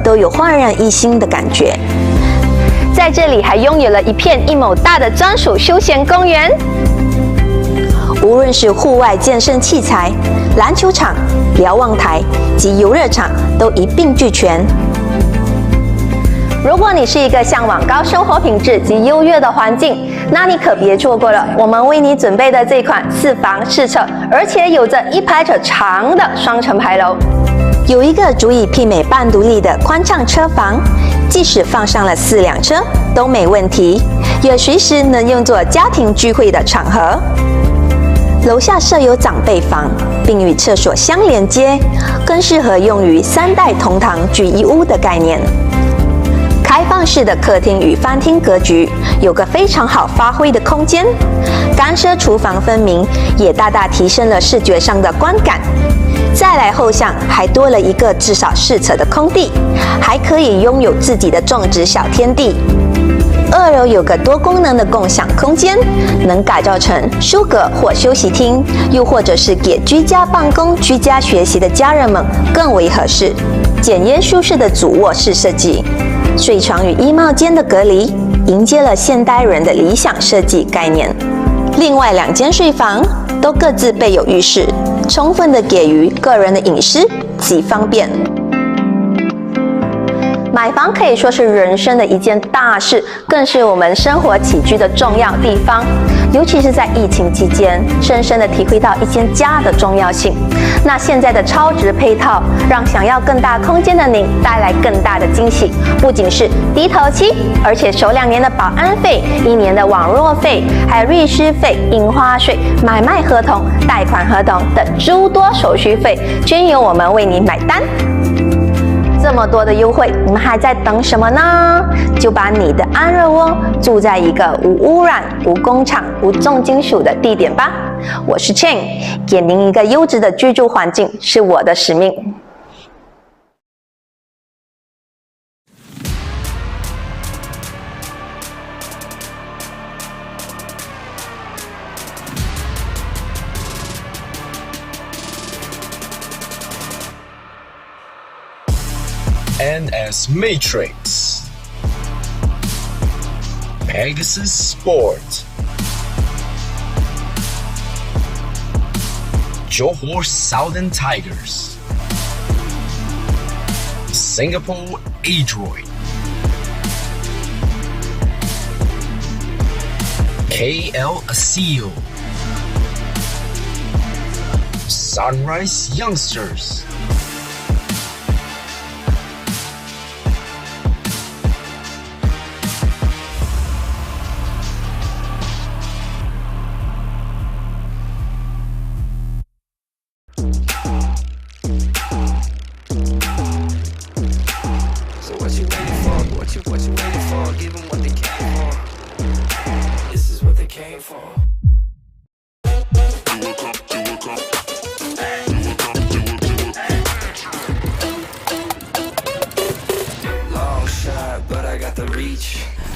都有焕然一新的感觉。在这里还拥有了一片1亩大的专属休闲公园。无论是户外健身器材、篮球场、瞭望台及游乐场，都一并俱全。如果你是一个向往高生活品质及优越的环境，那你可别错过了我们为你准备的这款4房4侧，而且有着1排者长的双层牌楼。有一个足以媲美半独立的宽敞车房，即使放上了4辆车都没问题，也随时能用作家庭聚会的场合。楼下设有长辈房，并与厕所相连接，更适合用于3代同堂聚一屋的概念。开放式的客厅与饭厅格局，有个非常好发挥的空间，干湿厨房分明，也大大提升了视觉上的观感。再来后巷还多了一个至少4侧的空地，还可以拥有自己的种植小天地。2楼有个多功能的共享空间，能改造成书阁或休息厅，又或者是给居家办公、居家学习的家人们更为合适。简约舒适的主卧室设计，睡床与衣帽间的隔离，迎接了现代人的理想设计概念。另外2间睡房都各自备有浴室，充分的给予个人的隐私及方便。买房可以说是人生的一件大事，更是我们生活起居的重要地方。尤其是在疫情期间，深深的体会到一间家的重要性。那现在的超值配套，让想要更大空间的您带来更大的惊喜。不仅是低头期，而且首2年的保安费、1年的网络费，还有律师费、印花税、买卖合同、贷款合同等诸多手续费，均由我们为您买单。这么多的优惠，你们还在等什么呢？就把你的安乐窝住在一个无污染、无工厂、无重金属的地点吧。我是 Chen， 给您一个优质的居住环境是我的使命。And as Matrix, Pegasus Sport, Johor Southern Tigers, Singapore Adroit, KL Asil, Sunrise Youngsters,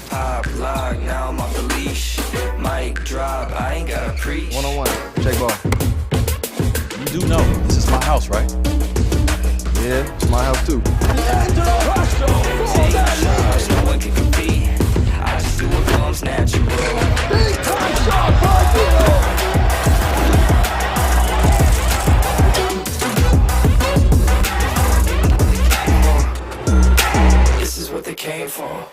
Pop lock, now I'm off the leash. Mic drop, I ain't gotta preach. 1-on-1, J Ball. You do know this is my house, right? Yeah, it's my house too. Take charge, no one can compete. I just do what comes natural. Big time shot by This is what they came for.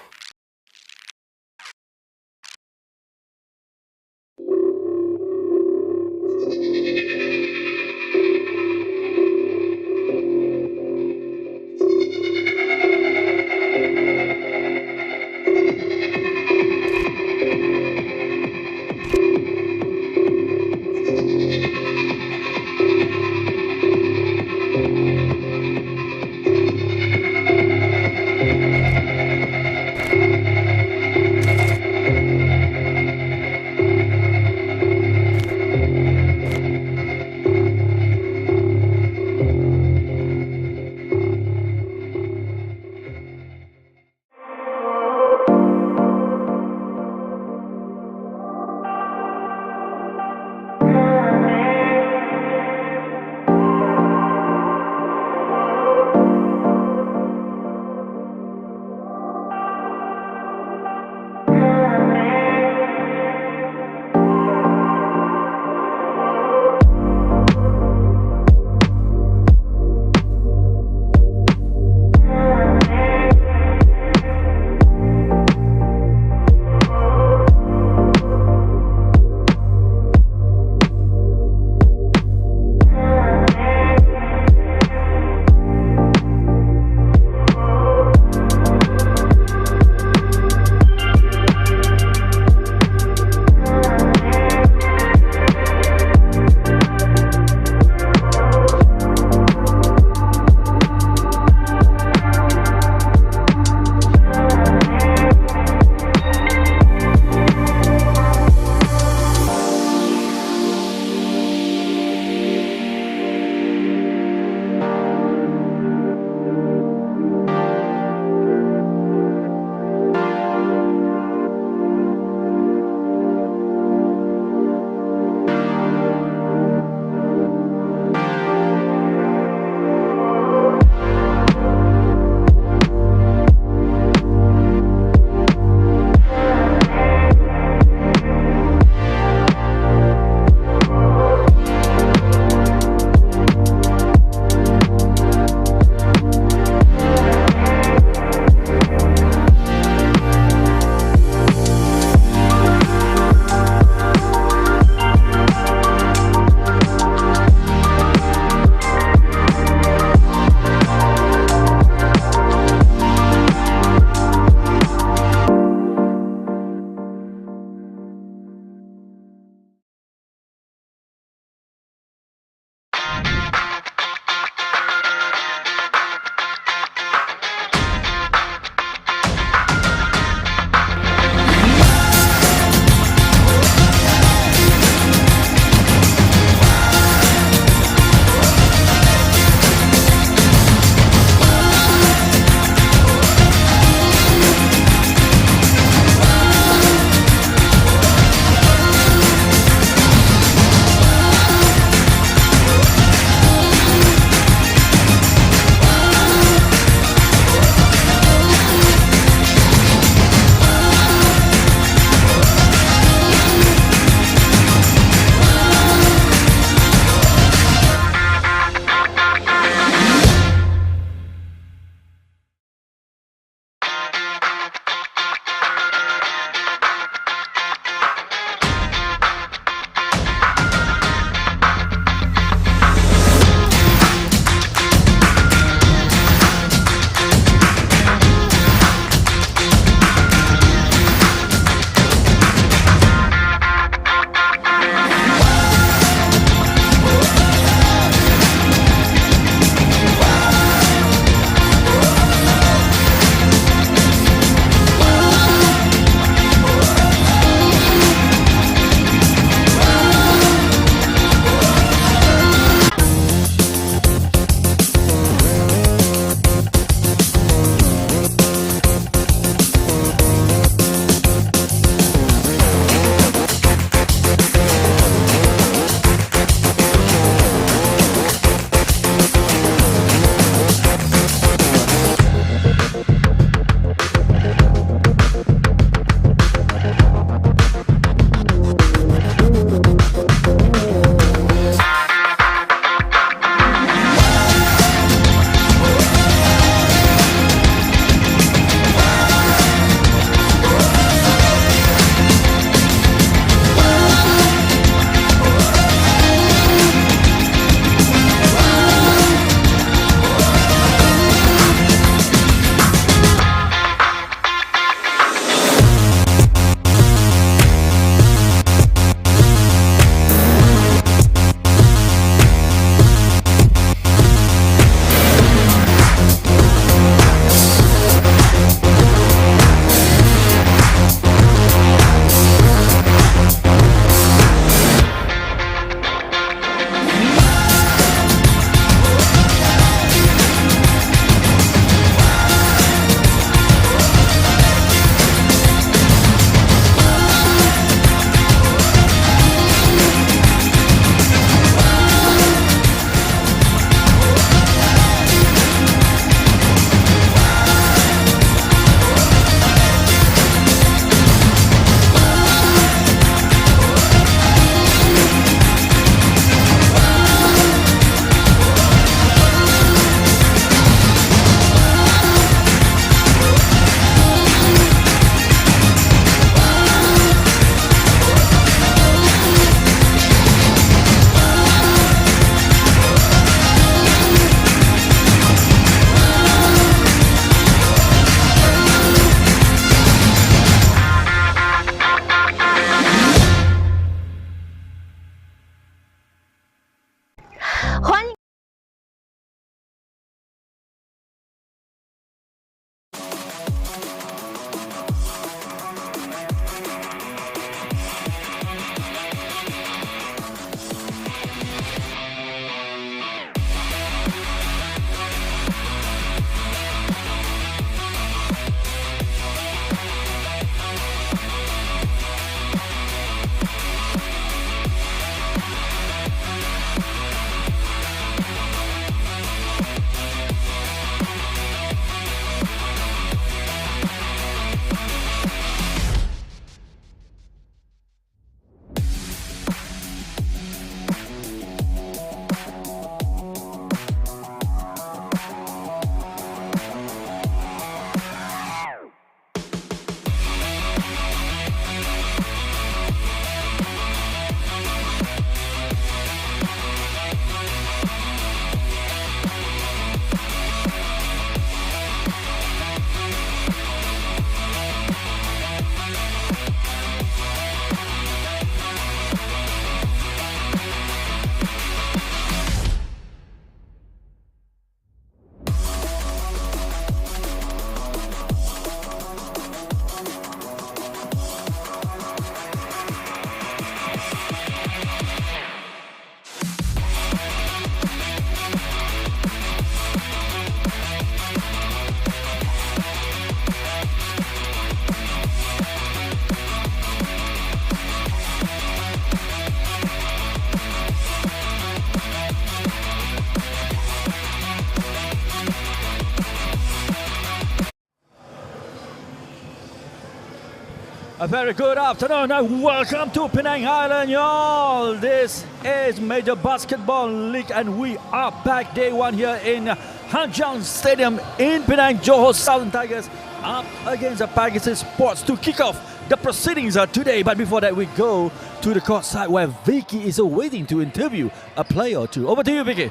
A very good afternoon and welcome to Penang Island, y'all. This is Major Basketball League and we are back day one here in Hanjiang Stadium in Penang. Johor Southern Tigers up against the Pegasus Sports to kick off the proceedings today. But before that, we go to the court side where Vicky is waiting to interview a player or two. Over to you, Vicky.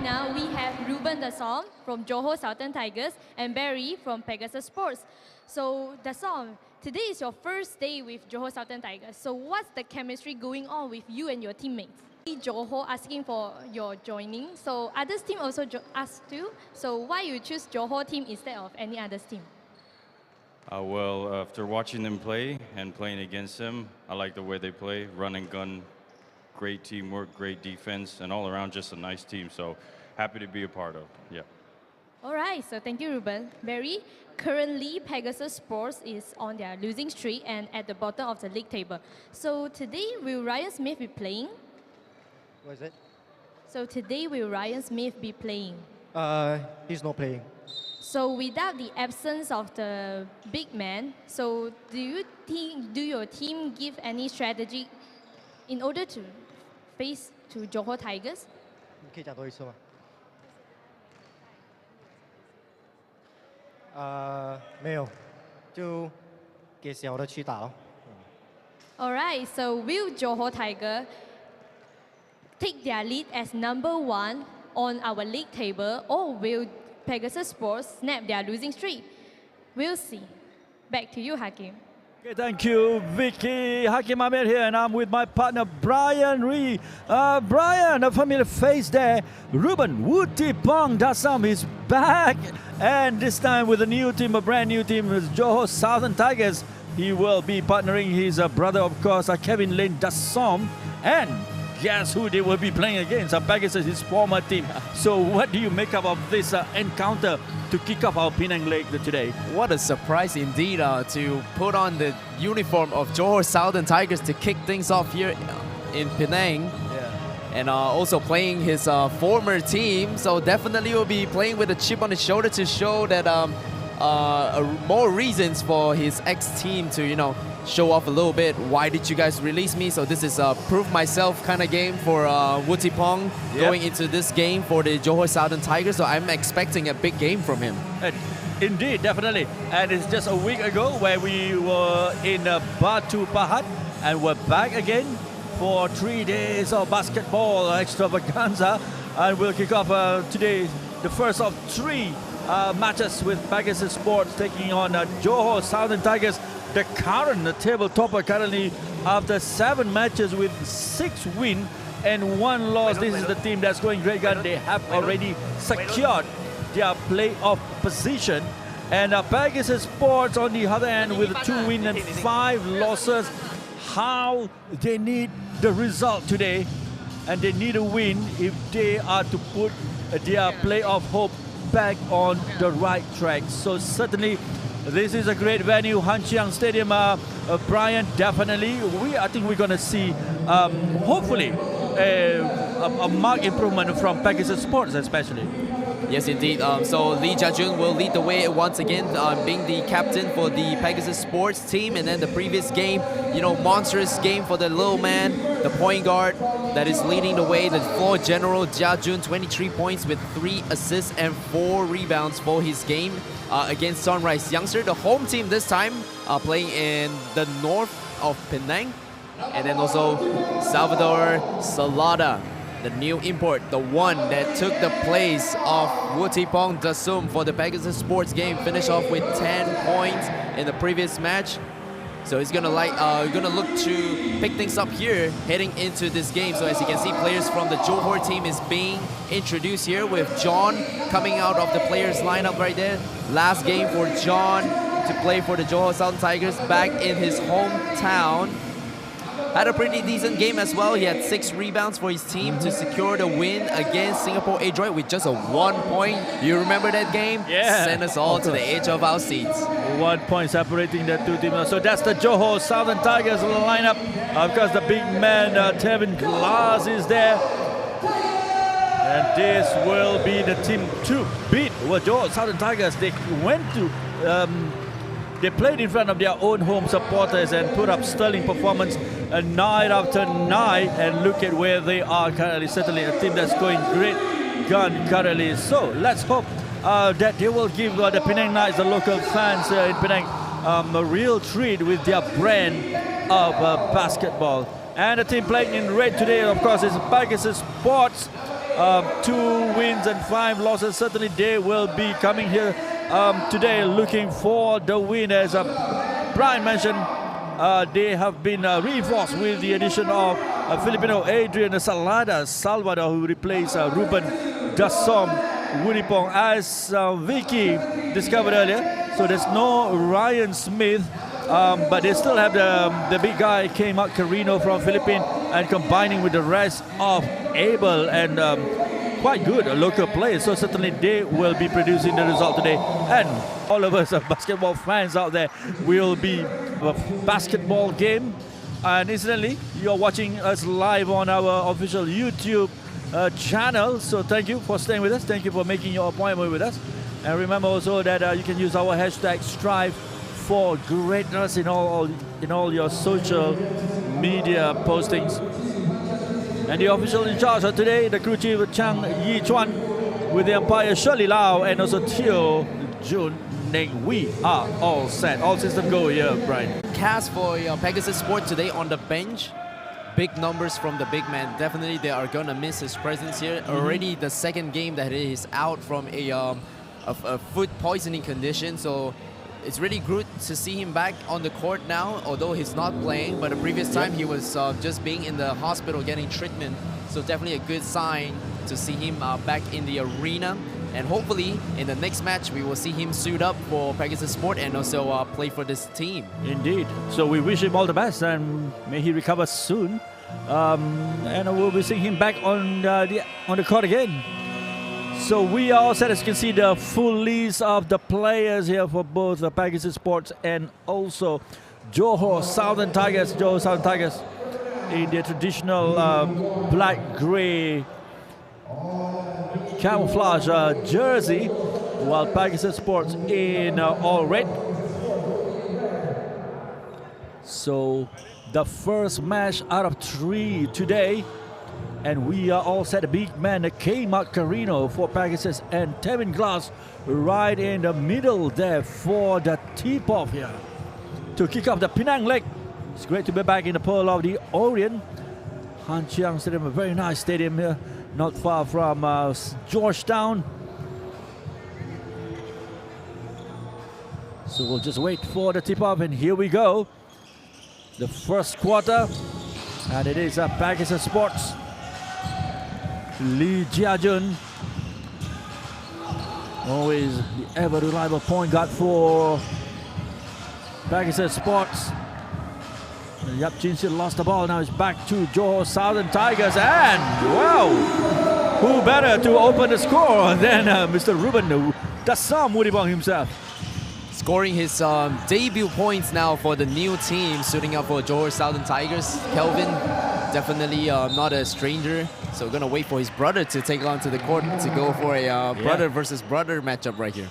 Now we have Ruben Dasom from Johor Southern Tigers and Barry from Pegasus Sports. So Dasom, today is your first day with Johor Southern Tigers. So what's the chemistry going on with you and your teammates? Johor asking for your joining. So others team also asked too. So why you choose Johor team instead of any others team? Well, after watching them play and playing against them, I like the way they play, run and gun, great teamwork, great defense, and all around just a nice team. So happy to be a part of. Yeah. All right, so thank you, Ruben. Barry, currently Pegasus Sports is on their losing streak and at the bottom of the league table. So today, will Ryan Smith be playing? What is it? So today, will Ryan Smith be playing? He's not playing. So without the absence of the big man, so do your team give any strategy in order to face to Johor Tigers? 你可以讲多一次吗？没有，就给小的去打咯。All right, so will Johor Tiger take their lead as number one on our league table, or will Pegasus Sports snap their losing streak? We'll see. Back to you, Hakim. Okay, thank you, Vicky. Hakim Ahmed here, and I'm with my partner Brian Ree. Brian, a familiar face there. Ruben Wutipong Dasam is back, and this time with a new team, a brand new team, is Johor Southern Tigers. He will be partnering his brother, of course, Kevin Lane Dasam, and guess who they will be playing against? Pegasus, his former team. So what do you make up of this encounter to kick off our Penang League today? What a surprise indeed to put on the uniform of Johor Southern Tigers to kick things off here in Penang. Yeah. And also playing his former team. So definitely will be playing with a chip on his shoulder to show that more reasons for his ex-team to, show off a little bit. Why did you guys release me? So this is a prove myself kind of game for Wutipong going into this game for the Johor Southern Tigers. So I'm expecting a big game from him. Indeed, definitely. And it's just a week ago where we were in Batu Pahat and we're back again for 3 days of basketball extravaganza. And we'll kick off today the first of 3 matches with Pegasus Sports taking on Johor Southern Tigers. The current table topper currently after 7 matches with 6 wins and 1 loss. This is the team that's going great gun. They have already secured their playoff position. And Pegasus Sports on the other hand with 2 wins and 5 losses. How they need the result today, and they need a win if they are to put their playoff hope back on the right track. So certainly this is a great venue, Hanjiang Stadium. Brian, definitely, I think we're going to see, hopefully, a marked improvement from Pegasus Sports especially. Yes, indeed. So Lee Jia-jun will lead the way once again, being the captain for the Pegasus Sports team. And then the previous game, monstrous game for the little man, the point guard that is leading the way, the floor general Jia-jun, 23 points with 3 assists and 4 rebounds for his game against Sunrise Youngster. The home team this time playing in the north of Penang. And then also Salvador Salada, the new import, the one that took the place of Wutipong Dasum for the Pegasus Sports game, finished off with 10 points in the previous match. So he's gonna look to pick things up here heading into this game. So as you can see, players from the Johor team is being introduced here with John coming out of the players lineup right there. Last game for John to play for the Johor Southern Tigers back in his hometown. Had a pretty decent game as well. He had 6 rebounds for his team to secure the win against Singapore Adroit with just a 1 point. You remember that game? Yeah. Sent us all to the edge of our seats. 1 point separating the 2 teams. So that's the Johor Southern Tigers lineup. Of course, the big man, Tevin Glass, is there. And this will be the team to beat Johor Southern Tigers. They went to They played in front of their own home supporters and put up sterling performance night after night. And look at where they are currently. Certainly a team that's going great gun currently. So let's hope that they will give the Penang Knights, the local fans in Penang, a real treat with their brand of basketball. And the team playing in red today, of course, is Pegasus Sports. 2 wins and 5 losses. Certainly they will be coming here today looking for the win. As Brian mentioned, they have been reinforced with the addition of Filipino Adrian Salvador, who replaced Ruben Dasom Wunipong, as Vicky discovered earlier. So there's no Ryan Smith, but they still have the big guy came out Carino from Philippines, and combining with the rest of Abel and quite good local players. So certainly they will be producing the result today. And all of us basketball fans out there will be a basketball game. And incidentally, you're watching us live on our official YouTube channel. So thank you for staying with us. Thank you for making your appointment with us. And remember also that you can use our hashtag Strive for Greatness in all your social media postings. And the official in charge of today, the crew chief Chang Yi Chuan, with the umpire Shirley Lau and also Teo Jun Ning. We are all set. All system go here, Brian. Cast for Pegasus Sport today on the bench. Big numbers from the big man. Definitely they are going to miss his presence here. Already the second game that he is out from a food poisoning condition. So it's really good to see him back on the court now, although he's not playing. But the previous time he was just being in the hospital getting treatment. So definitely a good sign to see him back in the arena. And hopefully in the next match we will see him suit up for Pegasus Sport and also play for this team. Indeed. So we wish him all the best and may he recover soon. And we'll be seeing him back on the court again. So we are all set. As you can see, the full list of the players here for both the Pegasus Sports and also Johor Southern Tigers. Johor Southern Tigers in their traditional black-grey camouflage jersey, while Pegasus Sports in all red. So the first match out of 3 today. And we are all set. A big man that came out Carino for Pegasus, and Tevin Glass right in the middle there for the tip-off here to kick off the Penang leg. It's great to be back in the Pearl of the Orient. Han Chiang Stadium, a very nice stadium here, not far from Georgetown. So we'll just wait for the tip-off, and here we go. The first quarter, and it is Pegasus Sports. Lee Jiajun, always the ever reliable point guard for Pegasus Sports. Yap Chin Sit lost the ball. Now it's back to Johor Southern Tigers, and wow, who better to open the score than Mr. Ruben Dassam Wunipong himself. Scoring his debut points now for the new team, suiting up for Johor Southern Tigers. Kelvin, definitely not a stranger. So we're going to wait for his brother to take onto the court to go for a brother versus brother matchup right here.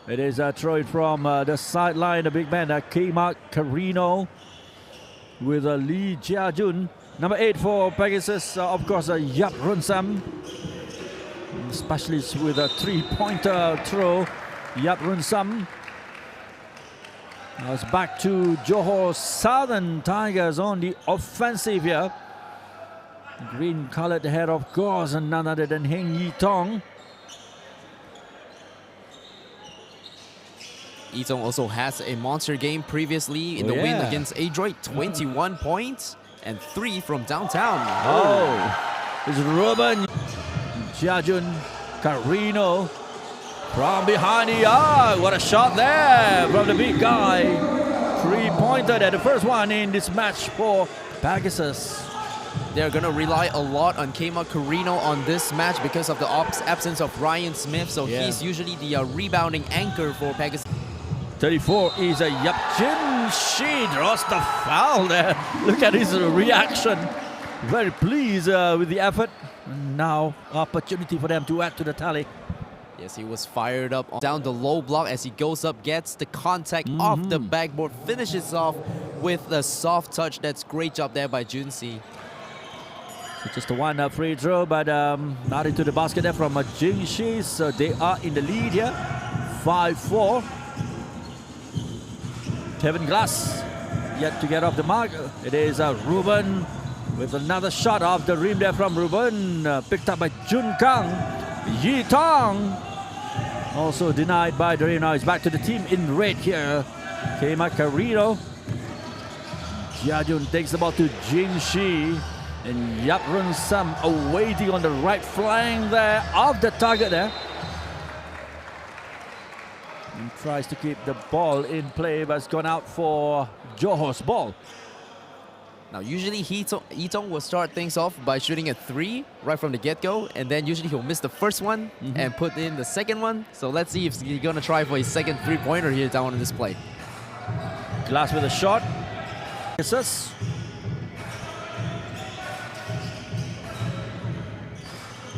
It is thrown from the sideline. The big man that came out Carino with Lee Jiajun. Number 8 for Pegasus, of course, Yap Runsam. Specialist with a 3-pointer throw, Yap Runsam. Now it's back to Johor Southern Tigers on the offensive here. Green-colored head, of course, and none other than Heng Yi Tong. Yi Tong also has a monster game previously in the win against Adroit. 21 points and 3 from downtown. Oh, it's Ruben Jiajun Carino from behind the arc. What a shot there from the big guy. 3-pointer there, the first one in this match for Pegasus. They're going to rely a lot on Kema Carino on this match because of the absence of Ryan Smith. So he's usually the rebounding anchor for Pegasus. 34 is a Yapchin. She draws the foul there. Look at his reaction. Very pleased with the effort. And now opportunity for them to add to the tally. Yes, he was fired up down the low block as he goes up, gets the contact off the backboard, finishes off with a soft touch. That's great job there by Junsi. So just a one free throw, but not into the basket there from Jing Shi. So they are in the lead here, 5-4. Kevin Glass yet to get off the mark. It is Ruben with another shot off the rim there from Ruben, picked up by Jun Kang. Yi Tong also denied by Doreen. Now he's back to the team in red here. Kema Carino. Jiajun takes the ball to Jin Shi. And Yap Run Sam awaiting on the right flank there of the target there. And tries to keep the ball in play, but it's gone out for Johor's ball. Now, usually Yitong will start things off by shooting a 3 right from the get-go, and then usually he'll miss the first one and put in the second one. So let's see if he's gonna try for his second 3-pointer here down on this play. Glass with a shot. Pegasus.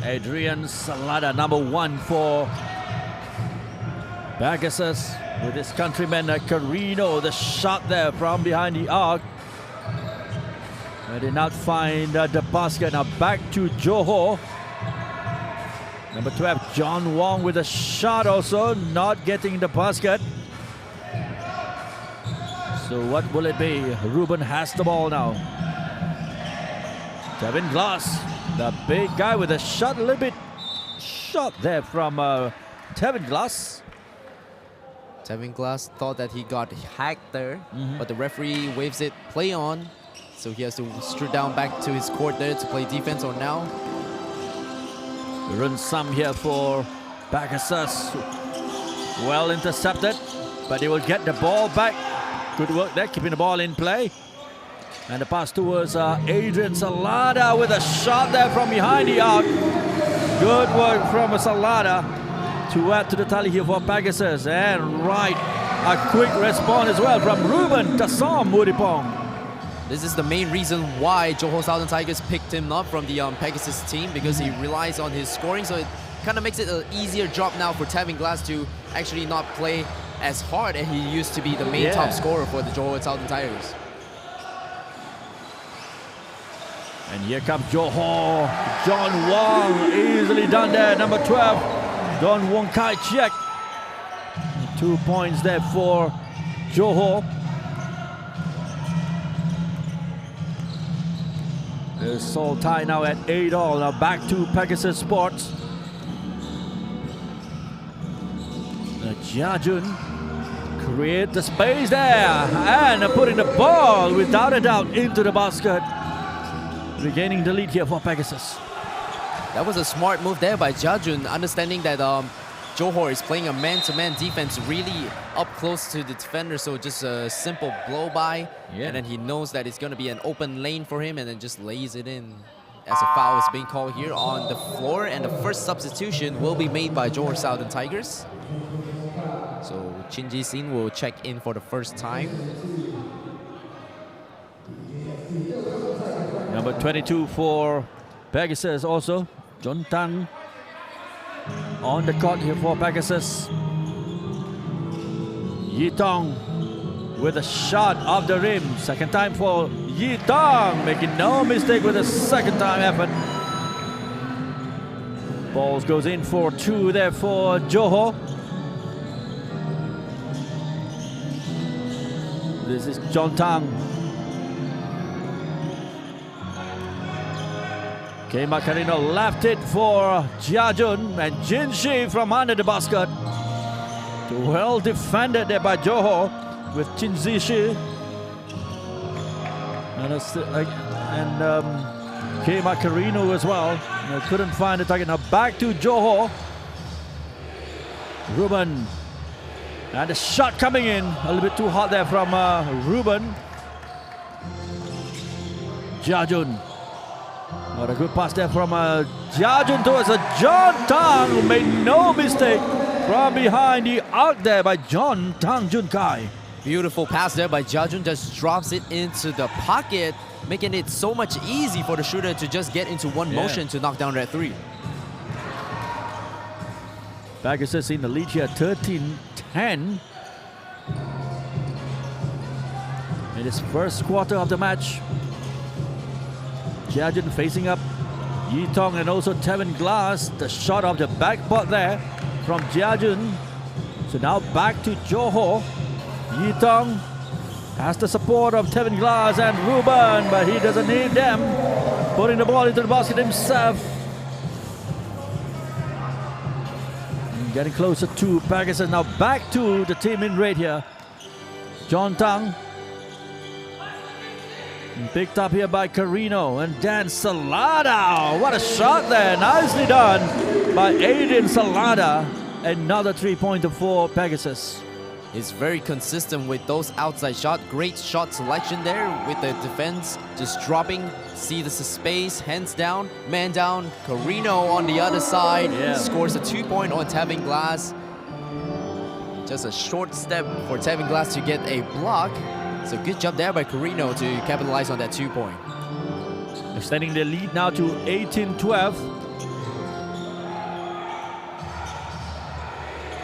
Adrian Salada, number 1 for Pegasus with his countryman Carino. The shot there from behind the arc. They did not find the basket. Now back to Johor. Number 12, John Wong with a shot also, not getting the basket. So what will it be? Ruben has the ball now. Kevin Glass, the big guy with a shot, a little bit shot there from Kevin Glass. Tevin Glass thought that he got hacked there, but the referee waves it, play on. So he has to strut down back to his court there to play defense on now. Run some here for Pegasus. Well intercepted, but they will get the ball back. Good work there, keeping the ball in play. And the pass towards Adrian Salada with a shot there from behind the arc. Good work from Salada to add to the tally here for Pegasus. And right, a quick response as well from Ruben Tassom Muripong. This is the main reason why Johor Southern Tigers picked him up from the Pegasus team, because he relies on his scoring. So it kind of makes it an easier job now for Tevin Glass to actually not play as hard as he used to be the main top scorer for the Johor Southern Tigers. And here comes Johor. John Wong, easily done there, number 12. Don Wong Kai Chiek. 2 points there for Johor. The sole tie now at 8-all. Now back to Pegasus Sports. Jiajun create the space there and putting the ball without a doubt into the basket. Regaining the lead here for Pegasus. That was a smart move there by Jiajun, understanding that Johor is playing a man-to-man defense really up close to the defender, so just a simple blow-by, and then he knows that it's going to be an open lane for him, and then just lays it in as a foul is being called here on the floor, and the first substitution will be made by Johor Southern Tigers. So Chin Ji Sin will check in for the first time. Number 22 for Pegasus also, John Tang on the court here for Pegasus. Yi Tong with a shot off the rim. Second time for Yi Tong, making no mistake with a second time effort. Balls goes in for 2 there for Johor. This is John Tang. Kema Carino left it for Jiajun, and Jin Shi from under the basket. Well defended there by Johor with Jin Shi. And Kema Carino as well. Couldn't find the target. Now back to Johor. Ruben. And the shot coming in. A little bit too hot there from Ruben. Jiajun. What a good pass there from Jiajun towards John Tang, who made no mistake from behind the arc there by John Tang Jun Kai. Beautiful pass there by Jiajun, just drops it into the pocket, making it so much easy for the shooter to just get into one motion to knock down that 3. Pegasus in the lead here, 13-10. In his first quarter of the match. Jia Jun facing up Yi Tong and also Tevin Glass. The shot of the backboard there from Jia Jun. So now back to Johor. Yi Tong has the support of Tevin Glass and Ruben, but he doesn't need them. Putting the ball into the basket himself. And getting closer to Pegasus. Now back to the team in red here. John Tang. Picked up here by Carino and Dan Salada. What a shot there. Nicely done by Aiden Salada. Another 3-pointer for Pegasus. He's very consistent with those outside shots. Great shot selection there with the defense just dropping. See the space, hands down, man down. Carino on the other side scores a 2-point on Tevin Glass. Just a short step for Tevin Glass to get a block. So good job there by Carino to capitalize on that 2-point. Extending the lead now to 18-12.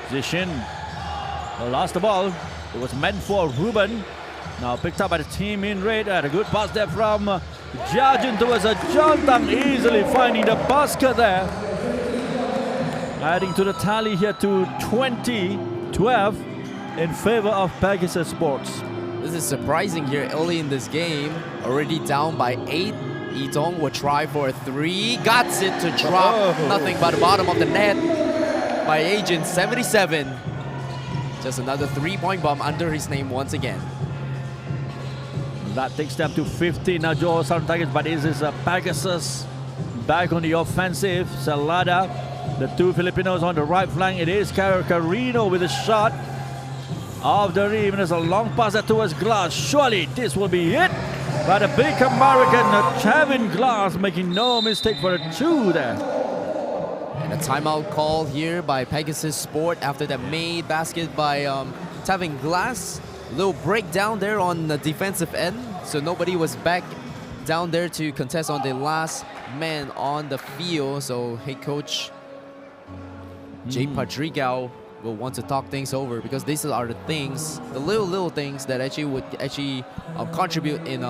Zishin lost the ball. It was meant for Ruben. Now picked up by the team in red. And a good pass there from Jia Jun towards John Tang, easily finding the basket there. Adding to the tally here to 20-12 in favor of Pegasus Sports. This is surprising here early in this game. Already down by 8. Yi Tong will try for a 3. Got it to drop. Nothing but the bottom of the net by Agent 77. Just another 3-point bomb under his name once again. That takes them to 15 now, Johor Southern Tigers, but this is Pegasus back on the offensive. Salada, the two Filipinos on the right flank. It is Carino with a shot of the rim. There's a long pass towards Glass. Surely this will be it. But a big American, Tevin Glass, making no mistake for a 2 there. And a timeout call here by Pegasus Sport after that made basket by Tevin Glass. Little breakdown there on the defensive end. So nobody was back down there to contest on the last man on the field. So head coach Jay Padrigao will want to talk things over, because these are the things, the little things that would contribute in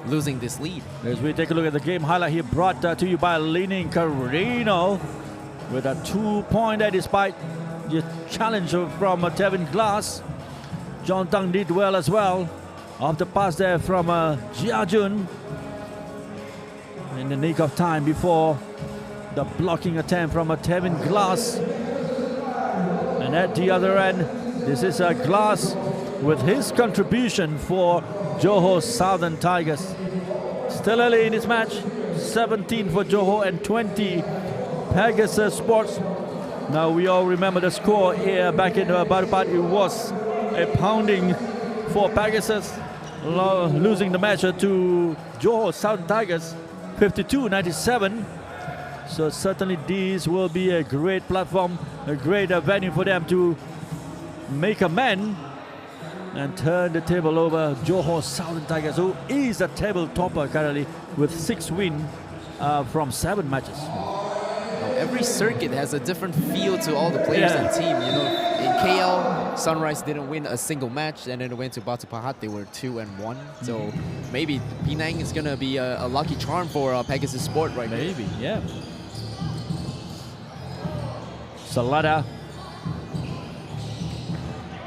losing this lead. As we take a look at the game highlight here, brought to you by Leaning Carino with a 2-pointer despite the challenge from Tevin Glass. John Tang did well as well. Off the pass there from Jia Jun in the nick of time before the blocking attempt from Tevin Glass. And at the other end, this is a Glass with his contribution for Johor Southern Tigers. Still early in this match, 17 for Johor and 20 Pegasus Sports. Now we all remember the score here back in Barupat. It was a pounding for Pegasus, losing the match to Johor Southern Tigers, 52-97. So certainly these will be a great platform, a great venue for them to make amends and turn the table over Johor Southern Tigers, who is a table topper currently with 6 wins from 7 matches. Now, every circuit has a different feel to all the players and team. You know, in KL, Sunrise didn't win a single match, and then it went to Batu Pahat. They were 2-1. So maybe Penang is gonna be a lucky charm for Pegasus Sport right now. Maybe, yeah. Salada.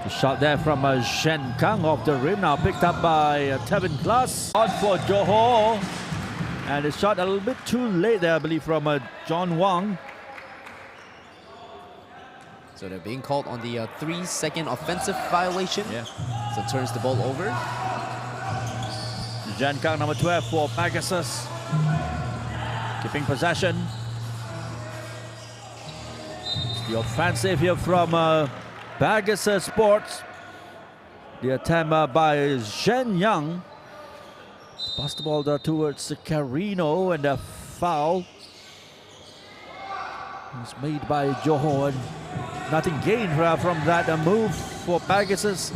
The shot there from Shen Kang off the rim, now picked up by Tevin Glass. On for Johor. And the shot a little bit too late there, I believe, from John Wang. So they're being called on the 3-second offensive violation. So turns the ball over. Shen Kang, number 12 for Pegasus. Keeping possession. The offensive here from Pegasus Sports. The attempt by Zhen Yang. Pass the ball towards Carino, and a foul is made by Johor. Nothing gained from that move for Pegasus.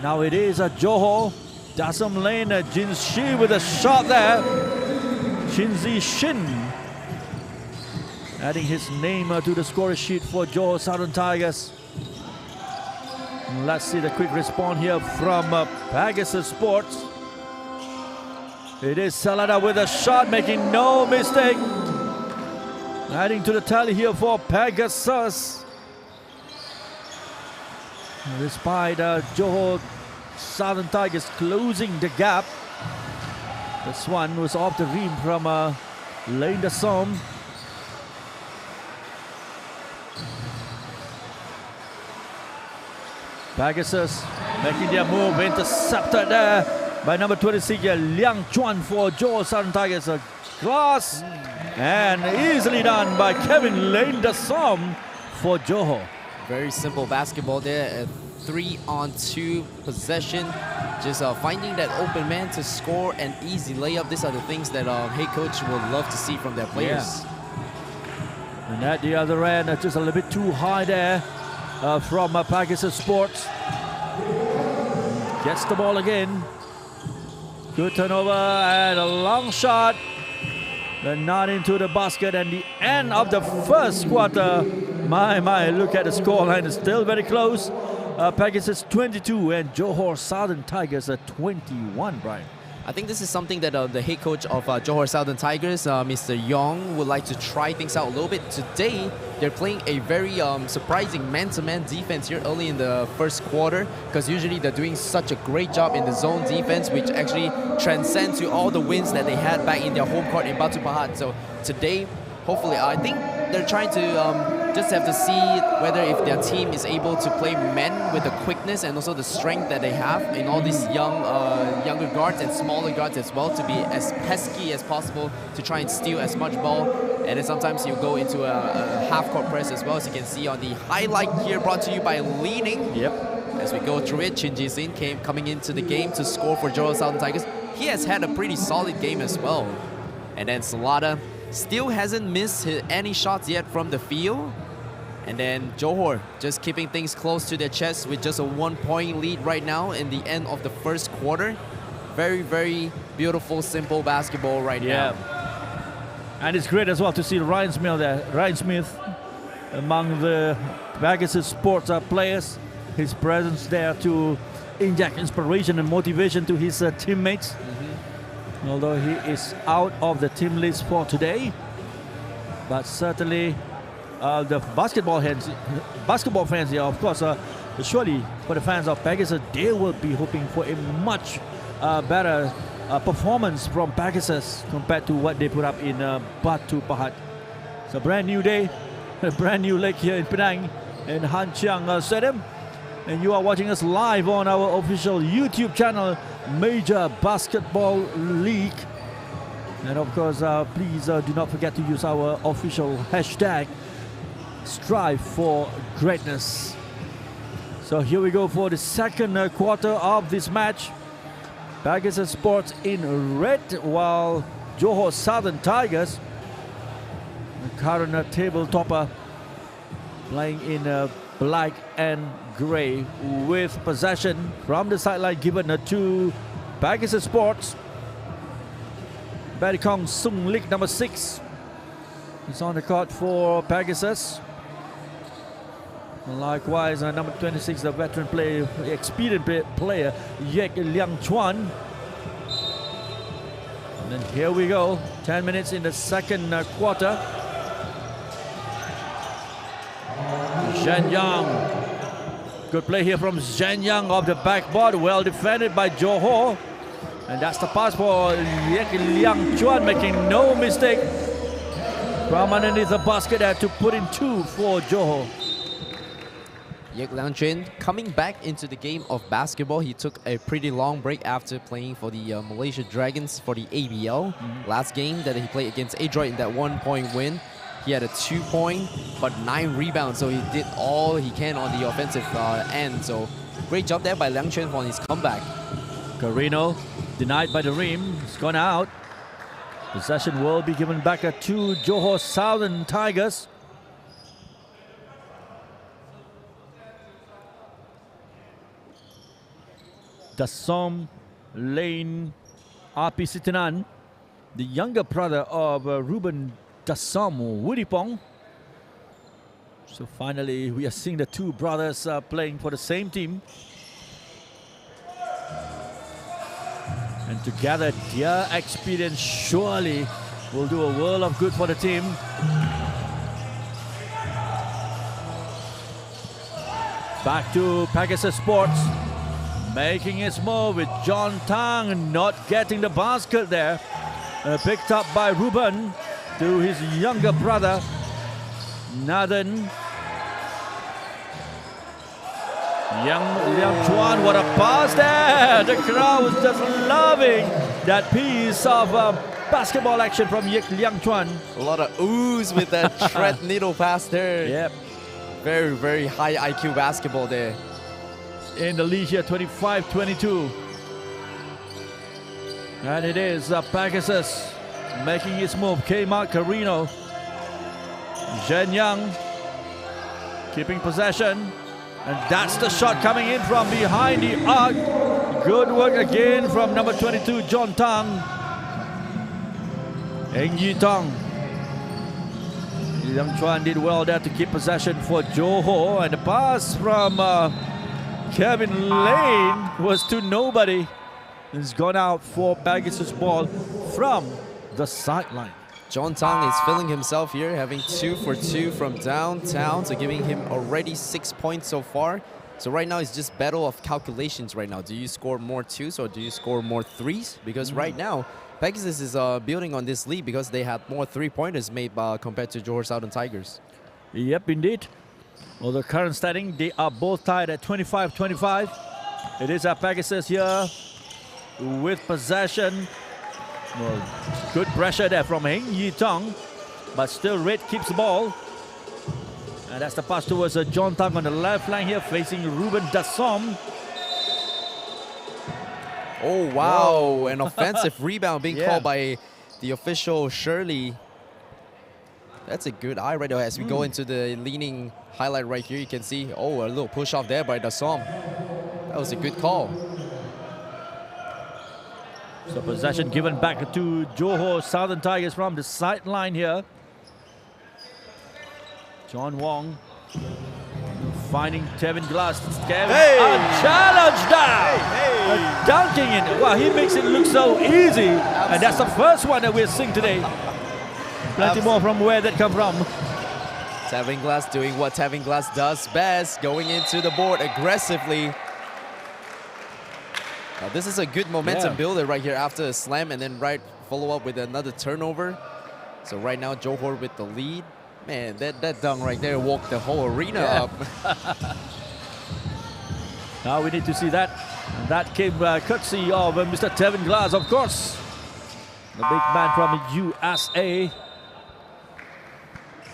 Now it is Johor. Dasam Lane, Jin Shi with a shot there. Shin Zi Shin adding his name to the score sheet for Johor Southern Tigers. Let's see the quick response here from Pegasus Sports. It is Salada with a shot, making no mistake. Adding to the tally here for Pegasus. Despite Johor Southern Tigers closing the gap. This one was off the rim from Lane Dassom. Pegasus making their move, intercepted there by number 26, Liang Chuan for Johor Southern Tigers. A glass and easily done by Kevin Lane Dassom for Johor. Very simple basketball there. A 3-on-2 possession. Just finding that open man to score an easy layup. These are the things that head coach would love to see from their players. Yeah. And at the other end, just a little bit too high there from Pegasus Sports. Gets the ball again. Good turnover and a long shot. But not into the basket, and the end of the first quarter. My, look at the scoreline. It's still very close. Pegasus 22 and Johor Southern Tigers 21, Brian. I think this is something that the head coach of Johor Southern Tigers, Mr. Yong, would like to try things out a little bit. Today, they're playing a very surprising man-to-man defense here early in the first quarter, because usually they're doing such a great job in the zone defense, which actually transcends to all the wins that they had back in their home court in Batu Pahat. So today, hopefully, I think they're trying to just have to see whether if their team is able to play men with the quickness and also the strength that they have in all these younger guards and smaller guards as well, to be as pesky as possible to try and steal as much ball. And then sometimes you go into a half-court press as well, as you can see on the highlight here, brought to you by Leaning. Yep. As we go through it, Chin Ji-sin coming into the game to score for Johor Southern Tigers. He has had a pretty solid game as well. And then Salada still hasn't missed any shots yet from the field. And then Johor just keeping things close to their chest with just a 1-point lead right now in the end of the first quarter. Very, very beautiful, simple basketball right now. And it's great as well to see Ryan Smith there. Ryan Smith among the Pegasus Sports players. His presence there to inject inspiration and motivation to his teammates. Although he is out of the team list for today. But certainly the basketball fans here, of course, surely for the fans of Pegasus, they will be hoping for a much better performance from Pegasus compared to what they put up in Batu Pahat. It's a brand new day, a brand new lake here in Penang in Han Chiang Stadium. And you are watching us live on our official YouTube channel, Major Basketball League. And of course, please do not forget to use our official hashtag, Strive for Greatness. So here we go for the second quarter of this match. Pegasus Sports in red, while Johor Southern Tigers, the current table topper, playing in black and grey, with possession from the sideline given to Pegasus Sports. Barikong Sung Lik, number 6, is on the court for Pegasus. Likewise, number 26, the veteran player, experienced player, Yek Liang Chuan. And then here we go, 10 minutes in the second quarter. Zhen Yang. Good play here from Zhen Yang off the backboard, well defended by Johor. And that's the pass for Yek Liang Chuan, making no mistake from underneath the basket there to put in 2 for Johor. Yek Liang Chuan coming back into the game of basketball. He took a pretty long break after playing for the Malaysia Dragons for the ABL. Last game that he played against Adroit in that 1-point win. He had a 2-point, but 9 rebounds, so he did all he can on the offensive end. So great job there by Liang Chuan for his comeback. Carino denied by the rim. It's gone out. Possession will be given back to Johor Southern Tigers. Dassom Lane Api Sitinan, the younger brother of Ruben Dassom Wudipong, So finally, we are seeing the two brothers playing for the same team. And together, their experience surely will do a world of good for the team. Back to Pegasus Sports, making its move with John Tang not getting the basket there. Picked up by Ruben to his younger brother, Nathan. Young Liang Chuan, what a pass there! The crowd was just loving that piece of basketball action from Liang Chuan. A lot of ooze with that thread needle pass there. Yep. Very, very high IQ basketball there. In the lead here, 25-22. And it is Pegasus making his move. Kmart Carino. Zhen Yang keeping possession. And that's the shot coming in from behind the arc. Good work again from number 22, John Tang. Eng Yi Tong. Liang Chuan did well there to keep possession for Johor. And the pass from Kevin Lane was to nobody. It's gone out for Pegasus ball from the sideline. John Tang is feeling himself here, having 2 for 2 from downtown, so giving him already 6 points so far. So right now it's just battle of calculations right now. Do you score more 2s or do you score more 3s? Because right now, Pegasus is building on this lead because they had more 3-pointers made compared to Johor Southern Tigers. Yep, indeed. Well, the current standing, they are both tied at 25-25. It is Pegasus here with possession. Well, good pressure there from Eng Yi Tong, but still Red keeps the ball. And that's the pass towards John Tang on the left flank here, facing Ruben Dassom. Oh, wow. An offensive rebound being called by the official Shirley. That's a good eye right there. As we go into the leaning highlight right here, you can see, oh, a little push off there by Dassom. That was a good call. So possession given back to Johor Southern Tigers from the sideline here. John Wong finding Tevin Glass. Kevin, a challenge down! Dunking it. Wow, he makes it look so easy. And that's the first one that we're seeing today. Plenty more from where that come from. Tevin Glass doing what Tevin Glass does best, going into the board aggressively. Now this is a good momentum builder right here after a slam and then follow up with another turnover. So right now Johor with the lead. Man, that dunk right there woke the whole arena up. Now we need to see that. And that came courtesy of Mr. Tevin Glass, of course. The big man from USA.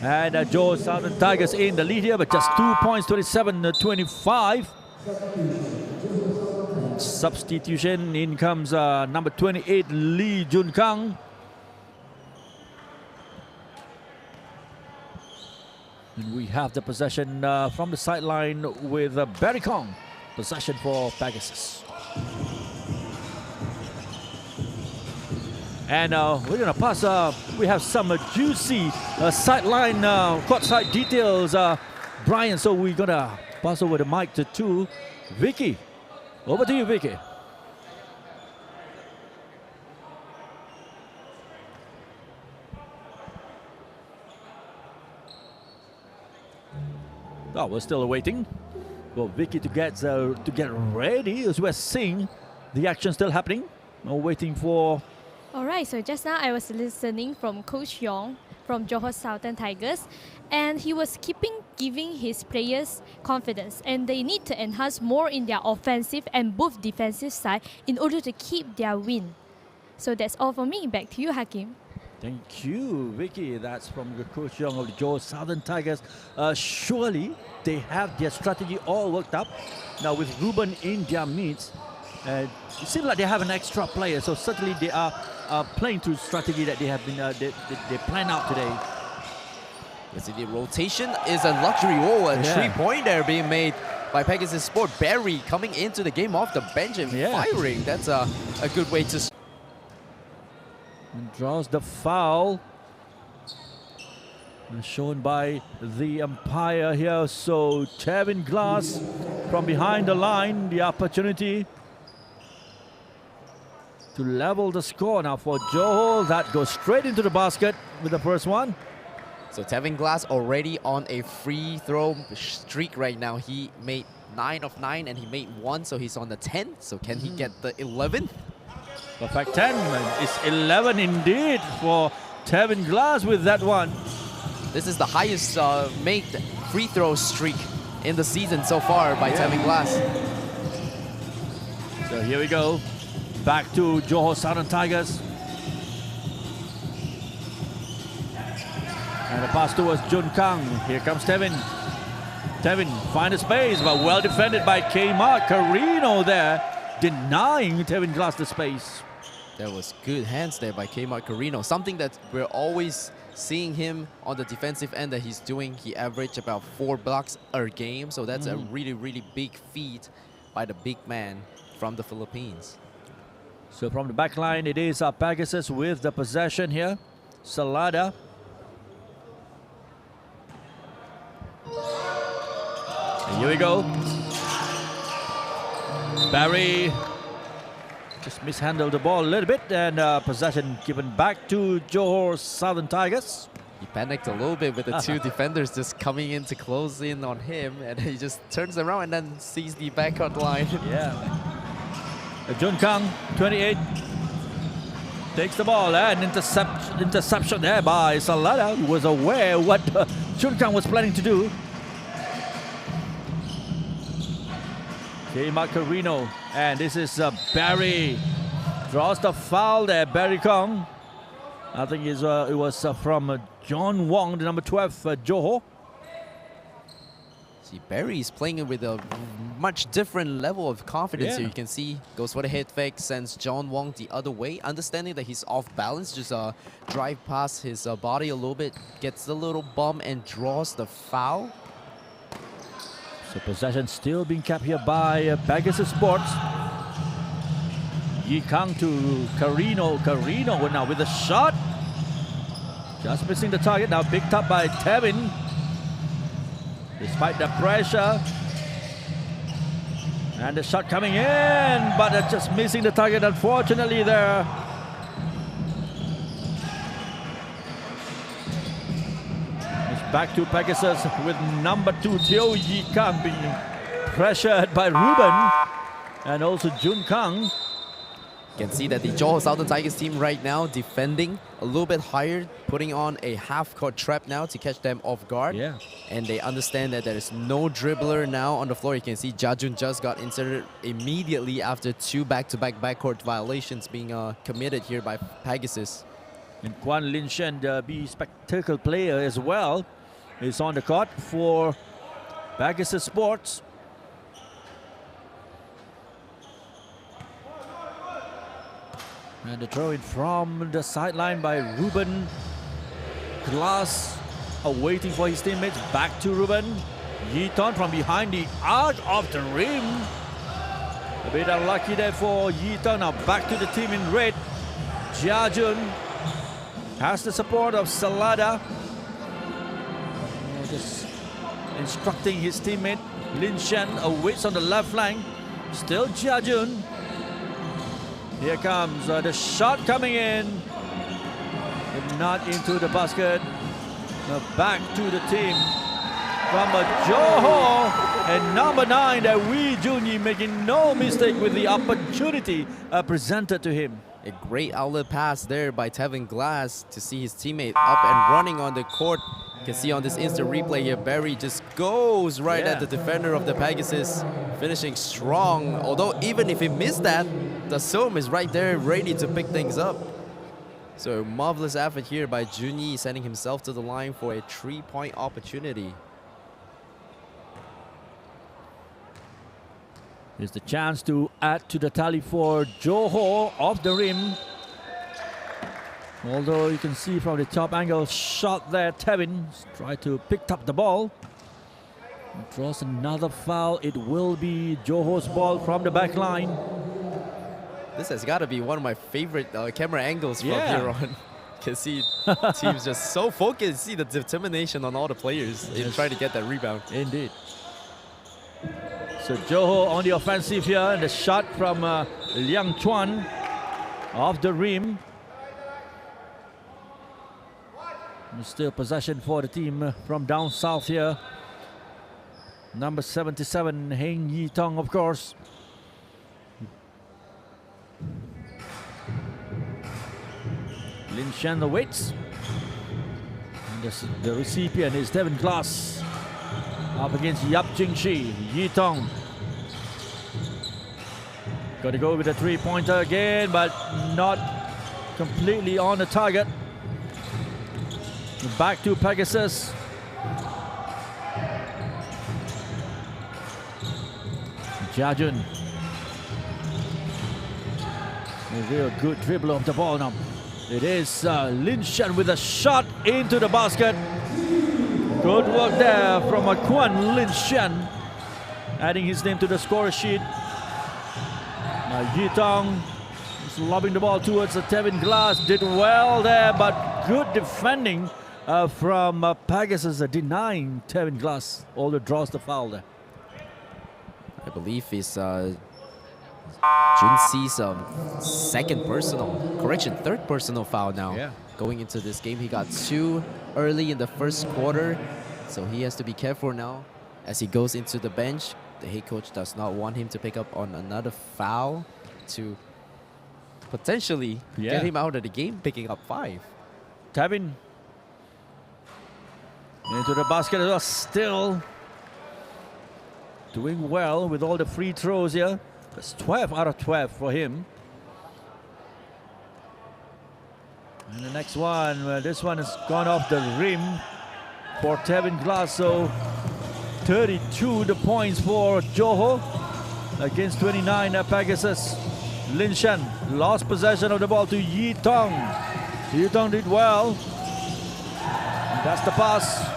And Johor Southern Tigers in the lead here, but just 2 points, 27-25. Substitution, in comes number 28, Lee Jun Kang. And we have the possession from the sideline with Barry Kong. Possession for Pegasus. And we're going to pass, we have some juicy sideline courtside details, Brian. So we're going to pass over the mic to Vicky. Over to you, Vicky. Oh, we're still waiting for Vicky to get ready as we're seeing the action still happening. We're waiting for. All right, so just now I was listening from Coach Yong from Johor Southern Tigers, and he was giving his players confidence, and they need to enhance more in their offensive and both defensive side in order to keep their win. So that's all for me. Back to you, Hakim. Thank you, Vicky. That's from the Coach Young of the Johor Southern Tigers. Surely they have their strategy all worked up. Now with Ruben in their midst, it seems like they have an extra player. So certainly they are playing to strategy that they have been they plan out today. Yes, the rotation is a luxury. Oh, a 3-point there being made by Pegasus Sport. Barry coming into the game off the bench and firing. That's a good way to. And draws the foul. shown by the umpire here. So Tevin Glass from behind the line, the opportunity to level the score now for Johor. That goes straight into the basket with the first one. So Tevin Glass already on a free throw streak right now. He made 9 of 9 and he made 1, so he's on the 10. So can he get the 11th? Perfect 10. It's 11 indeed for Tevin Glass with that one. This is the highest made free throw streak in the season so far by Tevin Glass. So here we go. Back to Johor Southern Tigers. And the pass towards Jun Kang. Here comes Tevin. Tevin find a space, but well defended by Kmart Carino there, denying Tevin Glass the space. That was good hands there by Kmart Carino. Something that we're always seeing him on the defensive end that he's doing. He averaged about 4 blocks a game, so that's a really, really big feat by the big man from the Philippines. So from the back line, it is Pegasus with the possession here. Salada. And here we go. Barry just mishandled the ball a little bit, and possession given back to Johor Southern Tigers. He panicked a little bit with the 2 defenders just coming in to close in on him, and he just turns around and then sees the backcourt line. Yeah. Jun Kang, 28, takes the ball and interception there by Salada, who was aware what Jun Kang was planning to do. Okay, Carino, and this is Barry. Draws the foul there, Barry Kong. I think it was from John Wong, the number 12, Johor. See, Barry is playing with a much different level of confidence. Yeah. So you can see, goes for the head fake, sends John Wong the other way. Understanding that he's off balance, just drive past his body a little bit, gets the little bump and draws the foul. So possession still being kept here by Pegasus Sports. Yi Kang to Carino. Carino now with a shot. Just missing the target, now picked up by Tevin. Despite the pressure. And the shot coming in, but just missing the target, unfortunately there. It's back to Pegasus with number 2, Teo Yi Kang being pressured by Ruben and also Jun Kang. You can see that the Johor Southern Tigers team right now defending a little bit higher, putting on a half-court trap now to catch them off guard. Yeah. And they understand that there is no dribbler now on the floor. You can see Jajun just got inserted immediately after 2 back-to-back backcourt violations being committed here by Pegasus. And Quan Lin Shen, the B-Spectacle player as well, is on the court for Pegasus Sports. And the throw in from the sideline by Ruben. Glass awaiting for his teammates. Back to Ruben. Yiton from behind the arc of the rim. A bit unlucky there for Yiton. Now back to the team in red. Jiajun has the support of Salada. Just instructing his teammate. Lin Shen awaits on the left flank. Still Jiajun. Here comes the shot coming in. But not into the basket. Now back to the team from Johor. And number 9, that Wee Junyi, making no mistake with the opportunity presented to him. A great outlet pass there by Tevin Glass to see his teammate up and running on the court. You can see on this instant replay here, Barry just goes right at the defender of the Pegasus, finishing strong. Although even if he missed that, the Som is right there ready to pick things up. So a marvelous effort here by Junyi, sending himself to the line for a 3-point opportunity. Here's the chance to add to the tally for Johor off the rim. Although you can see from the top angle shot there, Tevin tried to pick up the ball. Draws another foul. It will be Johor's ball from the back line. This has got to be one of my favorite camera angles from here on. You can see teams just so focused. See the determination on all the players in trying to get that rebound. Indeed. So Johor on the offensive here, and the shot from Liang Chuan off the rim. And still possession for the team from down south here. Number 77, Heng Yi Tong, of course. Lin Shan waits. And the recipient is Devin Glass. Up against Yap Jingshi. Yi Tong. Got to go with a three-pointer again, but not completely on the target. Back to Pegasus. Jiajun. A real good dribble of the ball now. It is Lin Shan with a shot into the basket. Good work there from Kwan Lin Shan, adding his name to the score sheet. Now Yi Tong is lobbing the ball towards Tevin Glass. Did well there, but good defending from Pegasus, denying Tevin Glass. Although draws the foul there. I believe it's Junsi's third personal foul now. Yeah. Going into this game, he got 2 early in the first quarter, so he has to be careful now as he goes into the bench. The head coach does not want him to pick up on another foul to potentially get him out of the game, picking up 5. Tevin into the basket as well, still doing well with all the free throws here. That's 12 out of 12 for him. And the next one, well, this one has gone off the rim for Tevin Glass. So 32 the points for Johor against 29 Pegasus. Lin Shan lost possession of the ball to Yi Tong. Yi Tong did well. And that's the pass.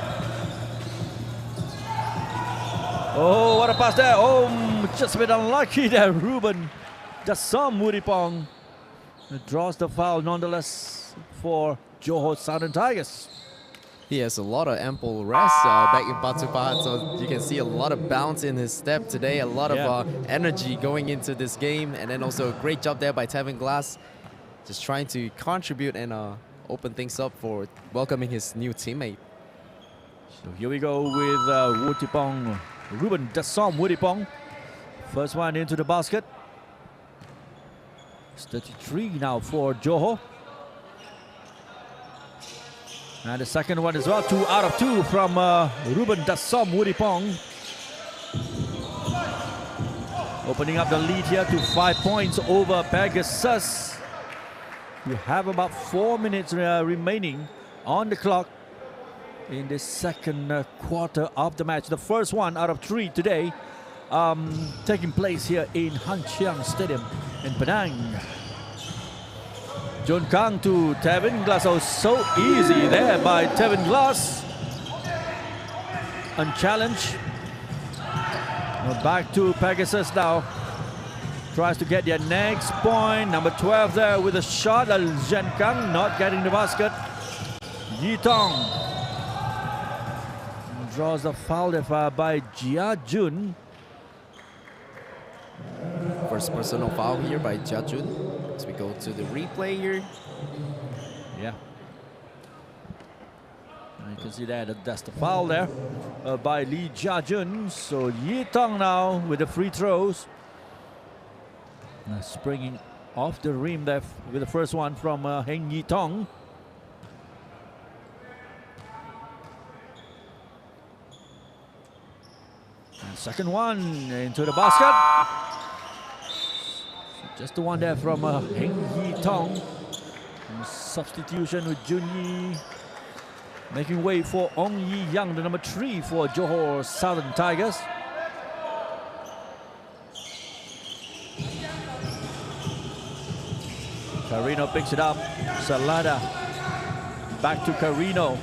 Oh, what a pass there. Oh, just a bit unlucky there. Ruben Dasam Muripong draws the foul nonetheless for Johor Southern Tigers. He has a lot of ample rest back in Batu Pahat, so you can see a lot of bounce in his step today, a lot of energy going into this game, and then also a great job there by Tevin Glass, just trying to contribute and open things up for welcoming his new teammate. So here we go with Wutipong, Ruben Dasam Wutipong. First one into the basket. It's 33 now for Johor. And the second one as well, 2 out of 2 from Ruben Dasam Wutipong. Opening up the lead here to 5 points over Pegasus. We have about 4 minutes remaining on the clock in the second quarter of the match. The first one out of 3 today, taking place here in Han Chiang Stadium in Penang. John Kang to Tevin Glass. Oh, so easy there by Tevin Glass. Unchallenged. Back to Pegasus now. Tries to get their next point. Number 12 there with a shot. Zhen Kang not getting the basket. Yi Tong draws the foul by Jia Jun. First personal foul here by Jia Jun. As we go to the replay here. Yeah. And you can see that's the foul there by Lee Jia Jun. So Yi Tong now with the free throws. Springing off the rim there with the first one from Heng Yi Tong. And second one into the basket. Just the one there from Heng Yi Tong. And substitution with Jun Yi. Making way for Ong Yi Yang, the number 3 for Johor Southern Tigers. Carino picks it up. Salada. Back to Carino.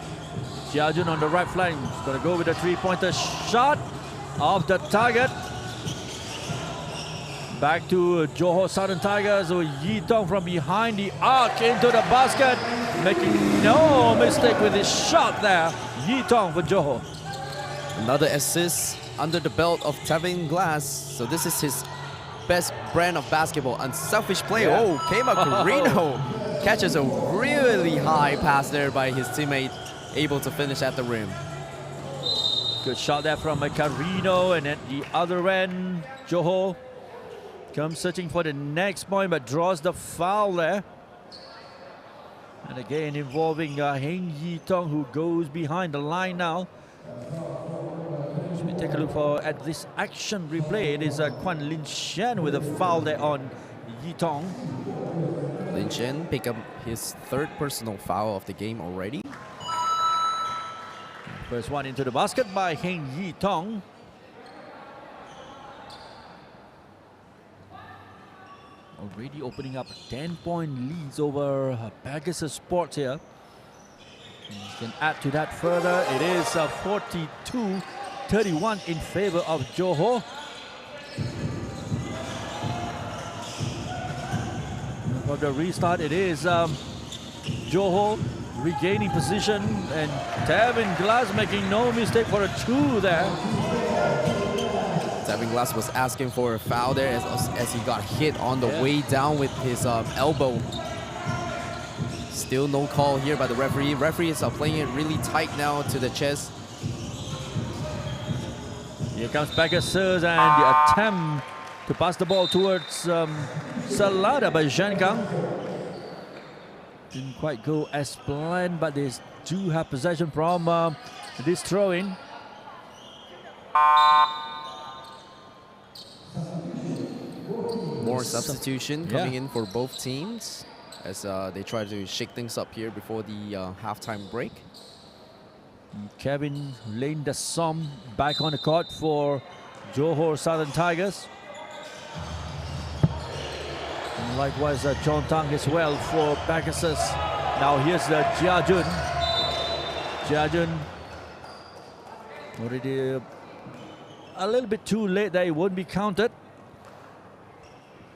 Jiajun on the right flank. He's going to go with a 3-pointer shot off the target. Back to Johor Southern Tigers. Yi Tong from behind the arc into the basket. making no mistake with his shot there. Yi Tong for Johor. Another assist under the belt of Tevin Glass. So this is his best brand of basketball. Unselfish play. Yeah. Oh, came up Carino. Catches a really high pass there by his teammate. Able to finish at the rim. Good shot there from Carino, and at the other end, Johor comes searching for the next point but draws the foul there. And again involving Heng Yi Tong, who goes behind the line now. So we take a look at this action replay. It is Quan Lin Shen with a foul there on Yi Tong. Lin Chen pick up his third personal foul of the game already. First one into the basket by Heng Yi Tong. Already opening up 10-point leads over Pegasus Sports here. And you can add to that further. It is 42-31 in favor of Johor. For the restart, it is Johor regaining position, and Tevin Glass making no mistake for a 2 there. Tevin Glass was asking for a foul there as he got hit on the way down with his elbow. Still no call here by the referee. Referees are playing it really tight now to the chest. Here comes Pegasus, and the attempt to pass the ball towards Salada by Zhang Kang. Didn't quite go as planned, but they do have possession from this throw-in. More substitution coming in for both teams as they try to shake things up here before the halftime break. Kevin Lane Dassom back on the court for Johor Southern Tigers. And likewise John Tang as well for Pegasus. Now here's Jia Jun. Jia Jun already a little bit too late there, it won't be counted.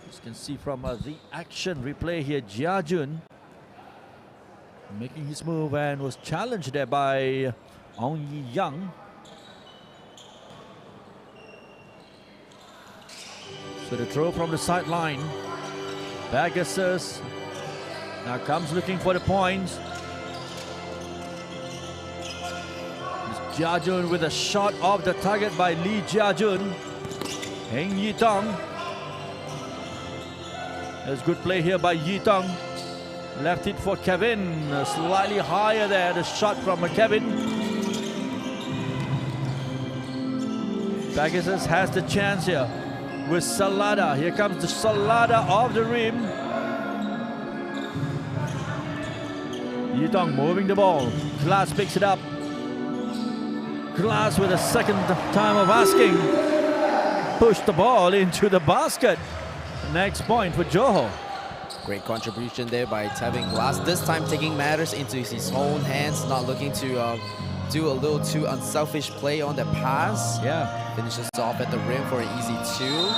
As you can see from the action replay here, Jia Jun making his move and was challenged there by Ong Yi Yang. So the throw from the sideline. Pegasus now comes looking for the points. Jia Jun with a shot off the target by Lee Jia Jun. Heng Yi Tong. There's good play here by Yi Tong. Left it for Kevin. Slightly higher there, the shot from Kevin. Pegasus has the chance here with Salada. Here comes the Salada off the rim. Yi Tong moving the ball. Glass picks it up. Glass with a second time of asking. Push the ball into the basket. Next point for Johor. Great contribution there by Tevin Glass. This time taking matters into his own hands, not looking to do a little too unselfish play on the pass. Yeah. Finishes off at the rim for an easy 2.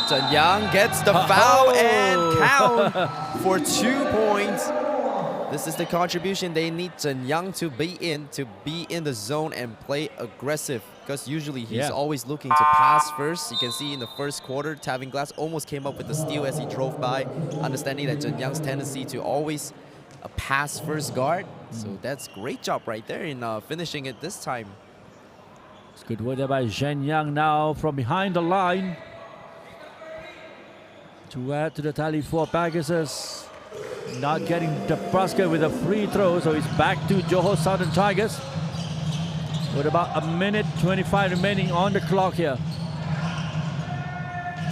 Zhen Yang gets the foul and count for 2 points. This is the contribution they need Zhen Yang to be in the zone and play aggressive. Because usually he's always looking to pass first. You can see in the first quarter, Tevin Glass almost came up with a steal as he drove by, understanding that Zhen Yang's tendency to always a pass first guard. So that's great job right there in finishing it this time. It's good work there by Zhen Yang now from behind the line to add to the tally for Pegasus. Not getting the basket with a free throw, so it's back to Johor Southern Tigers. With about a minute 25 remaining on the clock here.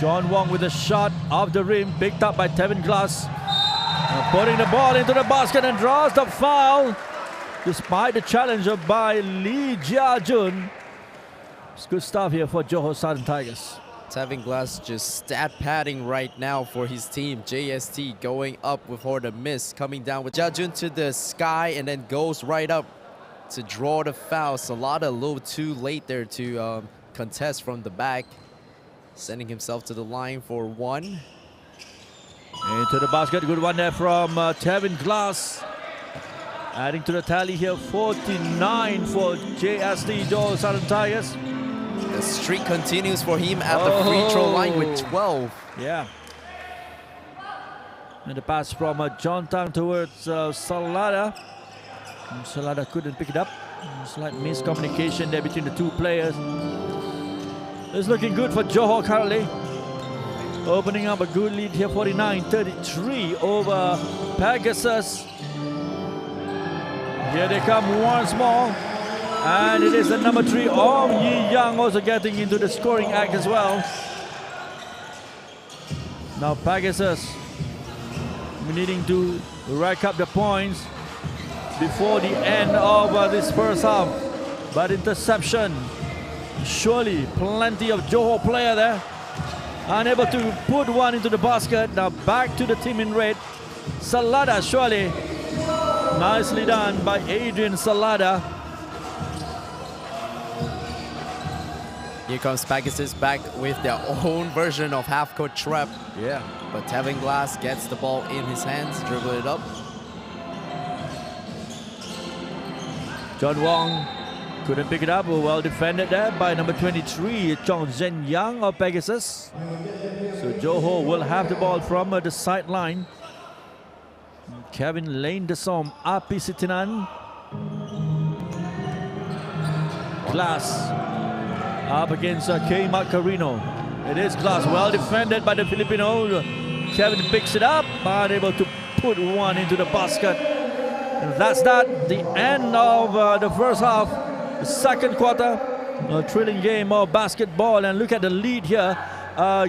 John Wong with a shot off the rim, picked up by Tevin Glass. Putting the ball into the basket and draws the foul. Despite the challenge by Lee Jia Jun. It's good stuff here for Johor Southern Tigers. Tevin Glass just stat padding right now for his team. JST going up before the miss, coming down with Jia Jun to the sky and then goes right up to draw the foul. Salada a little too late there to contest from the back. Sending himself to the line for 1. Into the basket, good one there from Tevin Glass. Adding to the tally here, 49 for JST, Johor Southern Tigers. The streak continues for him at the free throw line with 12. Yeah. And the pass from John Tang towards Salada. Salada couldn't pick it up. Slight miscommunication there between the two players. It's looking good for Johor currently. Opening up a good lead here, 49-33 over Pegasus. Here they come once more. And it is the number 3, Ong Yi Yang, also getting into the scoring act as well. Now Pegasus needing to rack up the points before the end of this first half. But interception. Surely plenty of Johor player there. Unable to put one into the basket. Now back to the team in red. Salada, surely. Nicely done by Adrian Salada. Here comes Pegasus back with their own version of half-court trap. Yeah. But Tevin Glass gets the ball in his hands, dribble it up. John Wong couldn't pick it up. Well defended there by number 23, Chong Zhen Yang of Pegasus. So Johor will have the ball from the sideline. Kevin Lane Desom, Api Sitinan. Glass up against K. Macarino. It is Glass, well defended by the Filipino. Kevin picks it up, unable to put one into the basket. And that's that, the end of the first half. The second quarter, a thrilling game of basketball. And look at the lead here,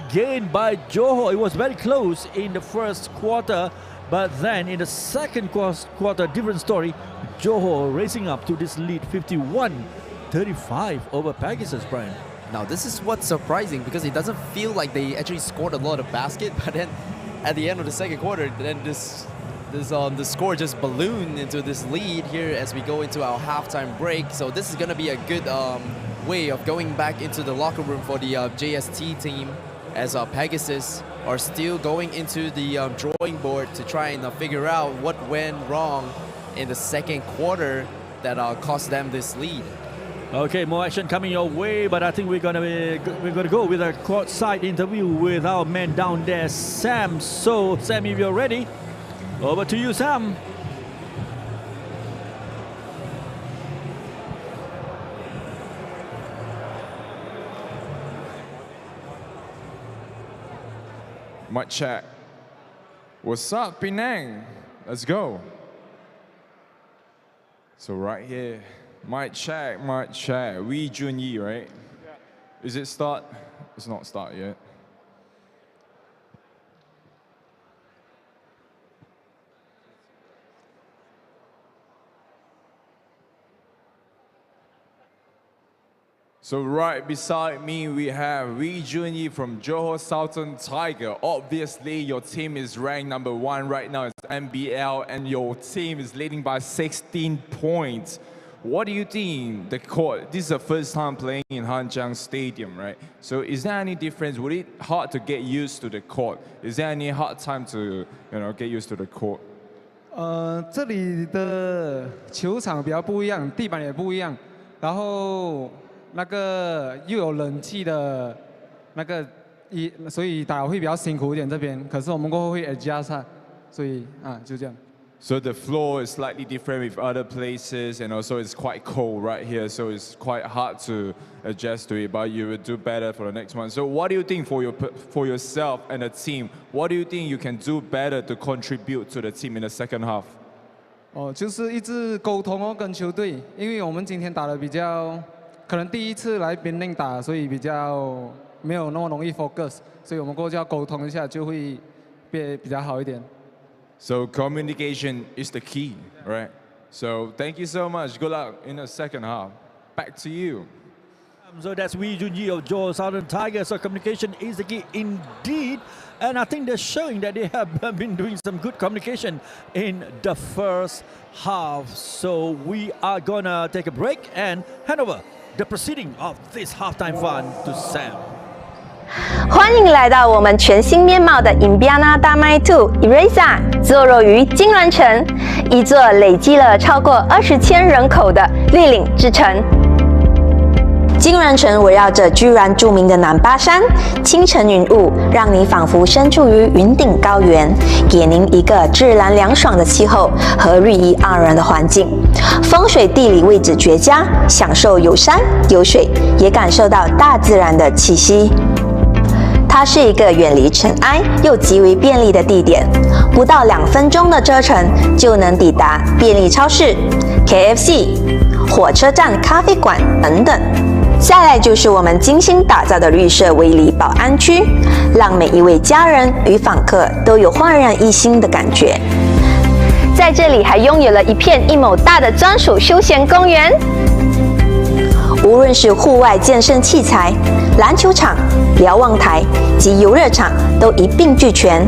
gained by Johor. It was very close in the first quarter, but then in the second quarter, different story. Johor racing up to this lead, 51-35 over Pegasus, Brian. Now this is what's surprising, because it doesn't feel like they actually scored a lot of basket, but then at the end of the second quarter, then the score just ballooned into this lead here as we go into our halftime break. So this is going to be a good way of going back into the locker room for the JST team, as Pegasus are still going into the drawing board to try and figure out what went wrong in the second quarter that cost them this lead. Okay, more action coming your way, but I think we're gonna go with a courtside interview with our man down there, Sam. So, Sam, if you're ready, over to you, Sam. Mic check. What's up, Penang? Let's go. So right here, mic check. We Junyi, right? Yeah. Is it start? It's not start yet. So right beside me, we have Wee Junyi from Johor Southern Tiger. Obviously, your team is ranked number 1 right now. It's MBL, and your team is leading by 16 points. What do you think the court? This is the first time playing in Hanjiang Stadium, right? So is there any difference? Would it hard to get used to the court? Is there any hard time to get used to the court? 这里的球场比较不一样，地板也不一样，然后那个又有冷气的那个所以打会比较辛苦一点这边。可是我们过后会 adjust， 所以就这样。So the floor is slightly different with other places, and also it's quite cold right here, so it's quite hard to adjust to it, but you will do better for the next one. So what do you think for yourself and the team? What do you think you can do better to contribute to the team in the second half? 就是一直沟通哦，跟球队，因为我们今天打的比较，可能第一次来边内打，所以比较没有那么容易 focus， 所以我们过后就要沟通一下，就会变比较好一点。 So communication is the key, right? So thank you so much. Good luck in the second half. Back to you. So that's Wee Junyi of Johor Southern Tigers. So communication is the key indeed. And I think they're showing that they have been doing some good communication in the first half. So we are gonna take a break and hand over the proceeding of this halftime fun to Sam. 欢迎来到我们全新面貌的 Imbiana Damai 2 Erasa 坐落于金銮城，一座累积了超过20千人口的绿岭之城。金銮城围绕着居然著名的南巴山，清晨云雾让你仿佛身处于云顶高原，给您一个自然凉爽的气候和绿意盎然的环境。风水地理位置绝佳，享受有山有水，也感受到大自然的气息。它是一个远离尘埃又极为便利的地点，不到2分钟的车程就能抵达便利超市、KFC、火车站咖啡馆等等。再来就是我们精心打造的绿色围篱保安区，让每一位家人与访客都有焕然一新的感觉。在这里还拥有了一片1亩大的专属休闲公园。无论是户外健身器材、篮球场、瞭望台及游乐场都一并俱全。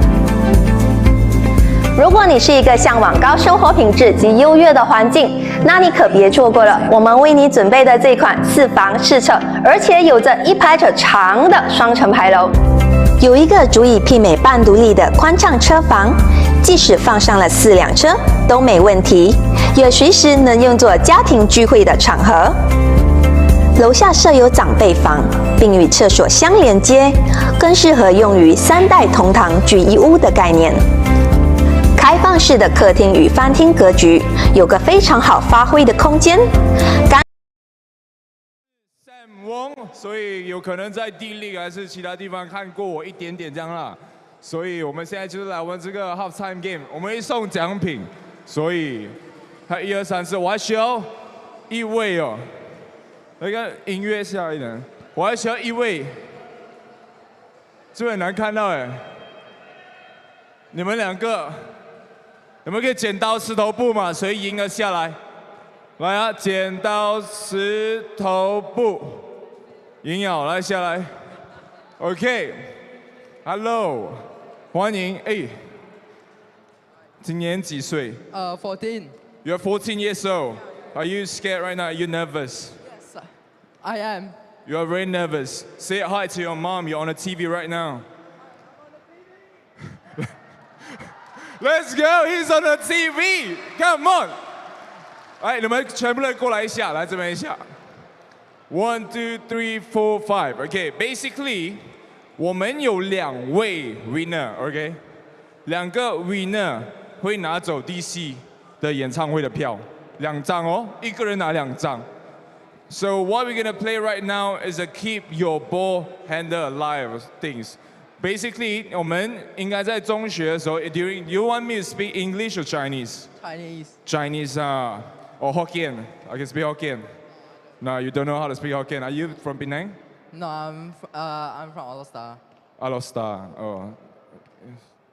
如果你是一个向往高生活品质及优越的环境，那你可别错过了我们为你准备的这款4房4侧，而且有着1排尺长的双层牌楼。有一个足以媲美半独立的宽敞车房，即使放上了4辆车都没问题，也随时能用作家庭聚会的场合。楼下设有长辈房，并与厕所相连接，更适合用于3代同堂聚一屋的概念。开放式的客厅与饭厅格局，有个非常好发挥的空间。所以有可能在地利还是其他地方看过我一点点这样啦。所以我们现在就是来玩这个 half time game， 我们会送奖品。所以他1、2、3、4，我还需要1位哦。那个音乐下一点，我还需要1位。这很难看到哎。你们2个，你们可以剪刀石头布嘛？谁赢了下来？来啊，剪刀石头布。赢了，来下来 ，OK，Hello， 欢迎，哎，今年几岁？14. You're 14 years old. Are you scared right now? Are you nervous? Yes, I am. You are very nervous. Say hi to your mom. You're on the TV right now. Let's go. He's on the TV. Come on. 哎，你们全部人过来一下，来这边一下。1, 2, 3, 4, 5. Okay, basically, 我们有2位 winner. OK，2个 winner 会拿走 DC 的演唱会的票，2张哦，一个人拿2张。So what we're gonna play right now is a keep your ball handle alive things. Basically, 我们应该在中学的时候 during you want me to speak English or Chinese? Chinese 啊，or Hokkien? I can speak Hokkien. No, you don't know how to speak Hokkien. Are you from Penang? No, I'm from Alostar. Alostar. Oh,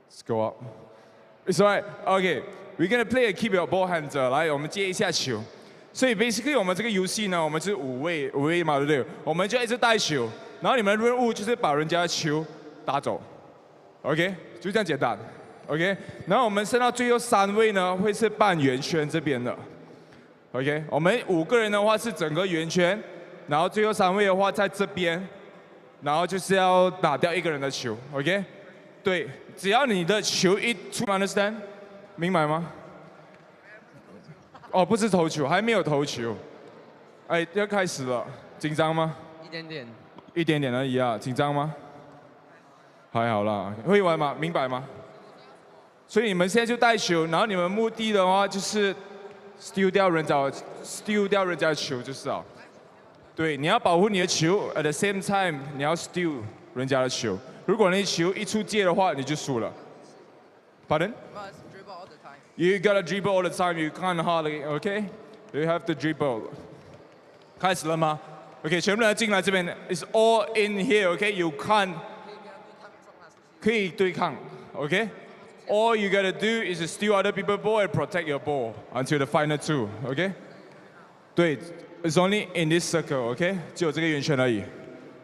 let's go up. It's alright. Okay, we're gonna play a keep your ball handle. 来，我们接一下球。所以 basically 我们这个游戏呢，我们是五位嘛，对不对？我们就一直带球，然后你们的任务就是把人家的球打走。OK， 就这样简单。OK， 然后我们剩到最后3位呢，会是半圆圈这边的。OK， 我们5个人的话是整个圆圈，然后最后3位的话在这边，然后就是要打掉1个人的球。OK， 对，只要你的球一出 ，understand， 明白吗？哦，不是投球，还没有投球。哎，要开始了，紧张吗？一点点而已啊，紧张吗？还好啦，会玩吗？明白吗？所以你们现在就带球，然后你们目的的话就是 steal 掉人家的球就是啊。对，你要保护你的球 ，at the same time 你要 steal 人家的球。如果你球一出界的话，你就输了。Pardon? You gotta dribble all the time. You can't hardly, okay? You have to dribble. 开始了吗 ？OK， 全部人进来这边 ，It's all in here, OK? You can't 可以对抗 ，OK? All you gotta do is to steal other people's ball and protect your ball until the final 2, OK? 对 ，It's only in this circle, OK? 只有这个圆圈而已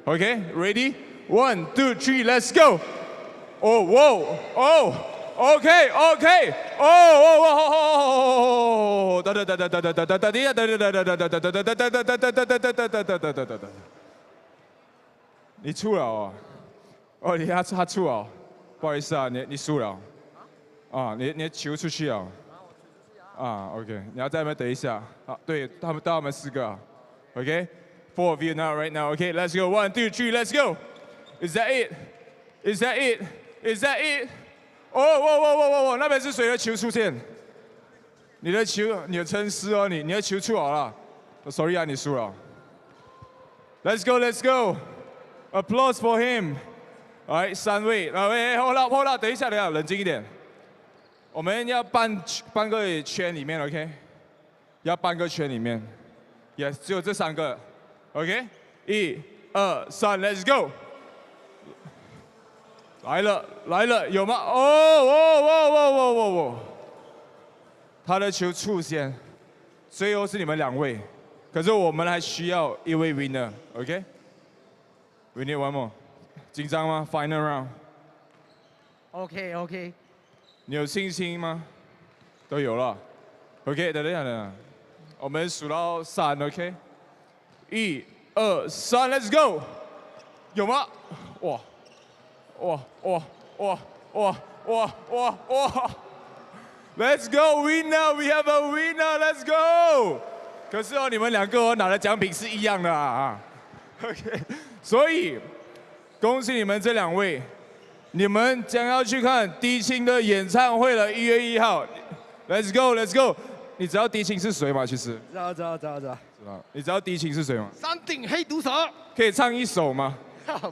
，OK? Ready? 1, 2, 3, let's go! Oh, whoa, oh! OK OK， 哦，哒哒哒哒哒哒哒哒哒哒哒哒哒哒哒哒哒哒，你出了哦，哦，他出哦，不好意思啊，你输了。啊，你的球出去了。啊 ，OK， 你要在那边等一下。啊，对他们到我们4个。OK， 4 of you now right now. OK, let's go. 1, 2, 3, let's go. Is that it? Is that it? Is that it? 哦，那边是谁的球出现？你的球，你的沉思哦，你的球出好了。Sorry 啊，你输了。Let's go, let's go. Applause for him. Alright, 3位。hold up， 等一下，冷静一点。我们要半个圈里面 ，OK？ 要半个圈里面。Yes， 只有这3个。OK？ 1、2、3 ，Let's go！ 来了，有吗？哦！他的球出现，最后是你们2位，可是我们还需要1位 winner，OK？We need one more。紧张吗 ？Final round。OK。你有信心吗？都有了。OK， 等一下，我们数到3 ，OK？ 1、2、3 ，Let's go！ 有吗？哇 ！Let's go winner! We have a winner! Let's go! 可是哦，你们2个拿的奖品是一样的啊。OK， 所以恭喜你们这2位。你们将要去看低清的演唱会了，1月1号。Let's go, let's go。你知道低清是谁吗？其实。知道。你知道低清是谁吗？山顶黑毒蛇。可以唱1首吗？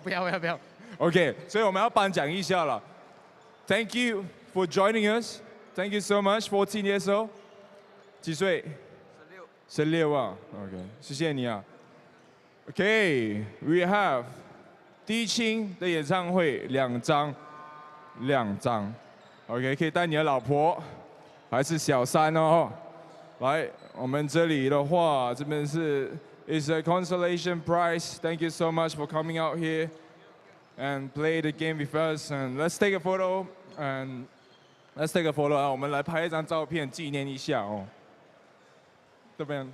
不要。OK， 所以我们要颁奖一下了。Thank you for joining us. Thank you so much. 14 years old。几岁？16啊。OK， 谢谢你啊。OK，we have。低清的演唱会2张，OK， 可以带你的老婆，还是小3哦。来，我们这里的话，这边是 is a consolation prize. Thank you so much for coming out here and play the game with us. And let's take a photo. 啊，我们来拍一张照片纪念一下哦。这边。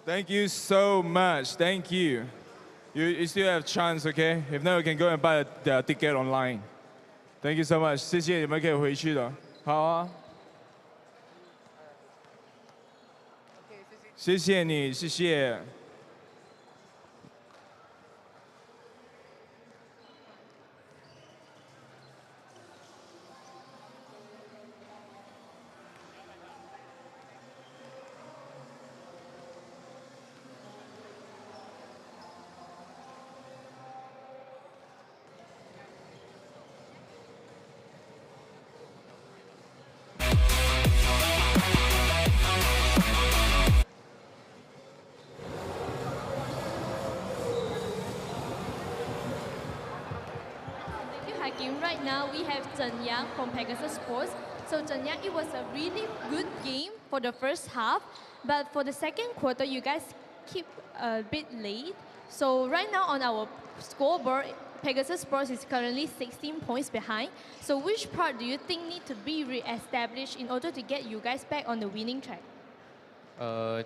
Thank you so much. Thank you. You still have chance, okay? If not, you can go and buy the ticket online. Thank you so much. 谢谢，你们可以回去了。好啊。谢谢你，谢谢。Right now we have Chen Yang from Pegasus Sports. So Chen Yang, it was a really good game for the first half, but for the second quarter, you guys keep a bit late. So right now on our scoreboard, Pegasus Sports is currently 16 points behind. So which part do you think need to be re-established in order to get you guys back on the winning track?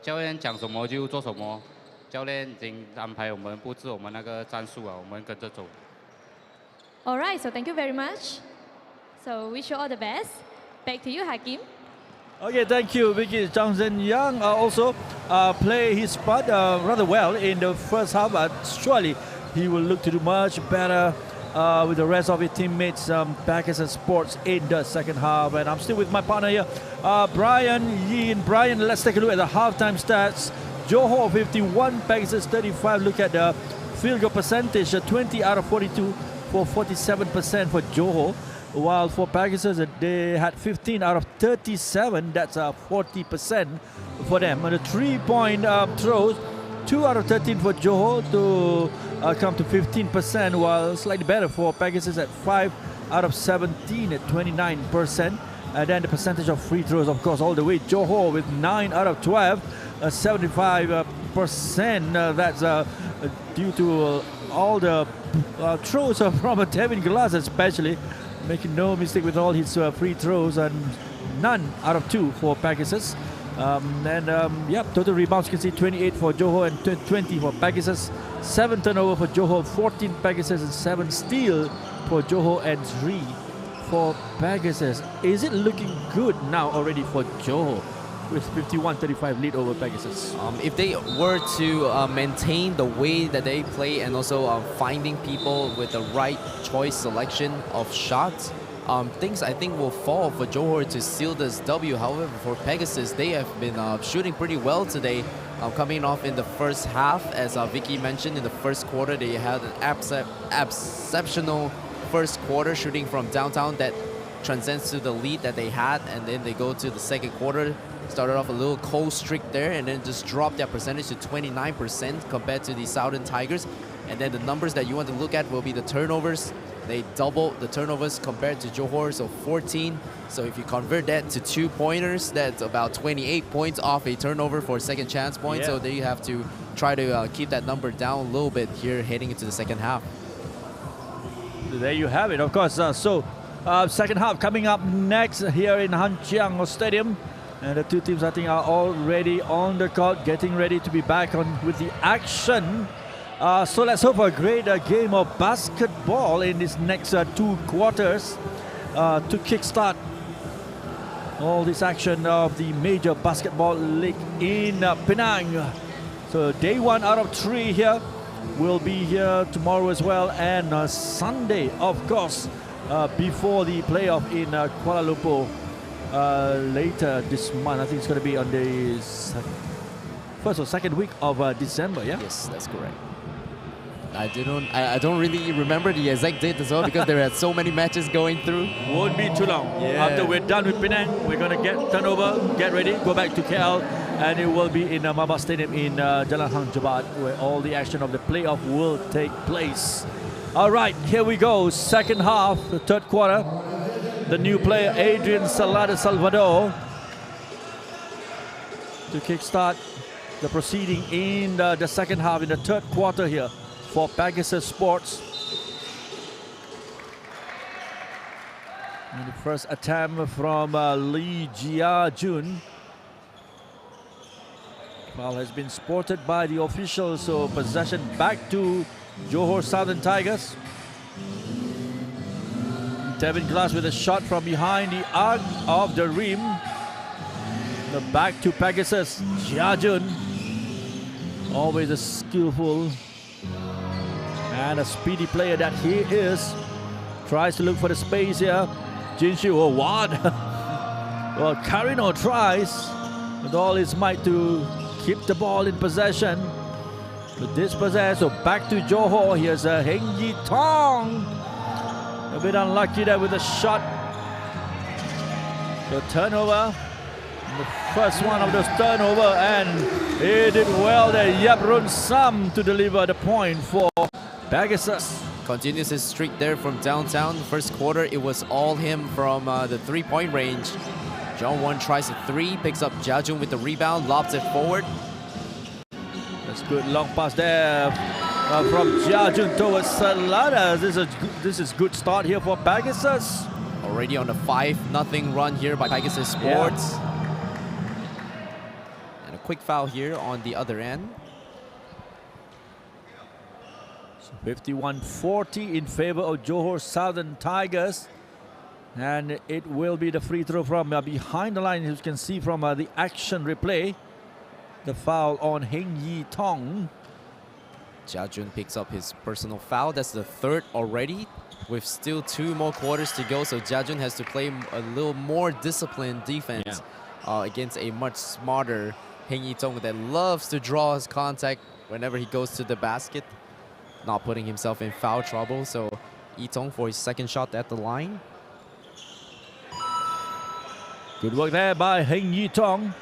教练讲什么就做什么，教练已经安排我们布置我们那个战术啊，我们跟着走。All right, so thank you very much. So wish you all the best. Back to you, Hakim. Okay, thank you, Vicky. Chen Yang also play his part rather well in the first half, but surely he will look to do much better with the rest of his teammates, Pegasus Sports, in the second half. And I'm still with my partner here, Brian Yin. Brian, let's take a look at the halftime stats. Johor 51, Pegasus 35. Look at the field goal percentage, 20 out of 42 for 47% for Johor. While for Pegasus, they had 15 out of 37. That's 40% for them. And the 3-point throws, 2 out of 13 for Johor to come to 15%, while slightly better for Pegasus at 5 out of 17 at 29%. And then the percentage of free throws, of course, all the way. Johor with 9 out of 12, 75%. That's due to all the throws from Devin Glass, especially. Making no mistake with all his free throws, and none out of 2 for Pegasus. Total rebounds, you can see 28 for Johor and 20 for Pegasus. 7 turnover for Johor, 14 Pegasus, and 7 steal for Johor and 3 for Pegasus. Is it looking good now already for Johor with 51-35 lead over Pegasus? If they were to maintain the way that they play and also finding people with the right choice selection of shots, things I think will fall for Johor to seal this W. However, for Pegasus, they have been shooting pretty well today, coming off in the first half. As Vicky mentioned, in the first quarter, they had an exceptional first quarter shooting from downtown that transcends to the lead that they had, and then they go to the second quarter, started off a little cold streak there, and then just dropped their percentage to 29% compared to the Southern Tigers. And then the numbers that you want to look at will be the turnovers. They doubled the turnovers compared to Johor, so 14. So if you convert that to 2-pointers, that's about 28 points off a turnover for a second chance point. Yeah. So there you have to try to keep that number down a little bit here heading into the second half. There you have it, of course. Second half coming up next here in Han Chiang Stadium. And the two teams, I think, are already on the court, getting ready to be back on with the action. So let's hope for a great game of basketball in these next 2 quarters to kickstart all this action of the major basketball league in Penang. So day 1 out of 3 here. Will be here tomorrow as well, and Sunday, of course, before the playoff in Kuala Lumpur later this month. I think it's going to be on the first or second week of December, yeah? Yes, that's correct. I don't really remember the exact date as well because there are so many matches going through. Won't be too long. Yeah. After we're done with Penang, we're going to get turnover, get ready, go back to KL, and it will be in Mabah Stadium in Jalan Hang Jebat, where all the action of the playoff will take place. All right, here we go. Second half, the third quarter. The new player, Adrian Salada Salvador, to kickstart the proceeding in the second half, in the third quarter here for Pegasus Sports. And the first attempt from Lee Jia Jun. Foul has been sported by the officials, so possession back to Johor Southern Tigers. Devin Glass with a shot from behind the arc of the rim. The back to Pegasus, Jia Jun. Always a skillful and a speedy player that he is. Tries to look for the space here. Jinshu, oh what? Well, Carino tries with all his might to keep the ball in possession. But dispossessed, so back to Johor. Here's Heng Yi Tong. A bit unlucky there with a shot. The turnover. The first one of those turnover, and he did well there. Yaprun Sam to deliver the point for Pegasus. Continues his streak there from downtown. First quarter, it was all him from the 3-point range. John Won tries a 3, picks up Jia Jun with the rebound, lobs it forward. That's good long pass there from Jia Jun towards Salada. This is good start here for Pegasus. Already on a 5-0 run here by Pegasus Sports. Yeah. And a quick foul here on the other end. 51-40 in favor of Johor Southern Tigers. And it will be the free throw from behind the line. As you can see from the action replay, the foul on Heng Yi Tong. Jia Jun picks up his personal foul. That's the 3rd already, with still 2 more quarters to go. So Jia Jun has to play a little more disciplined defense against a much smarter Heng Yi Tong that loves to draw his contact whenever he goes to the basket, not putting himself in foul trouble. So Yi Tong for his second shot at the line. Good work there by Heng Yi Tong.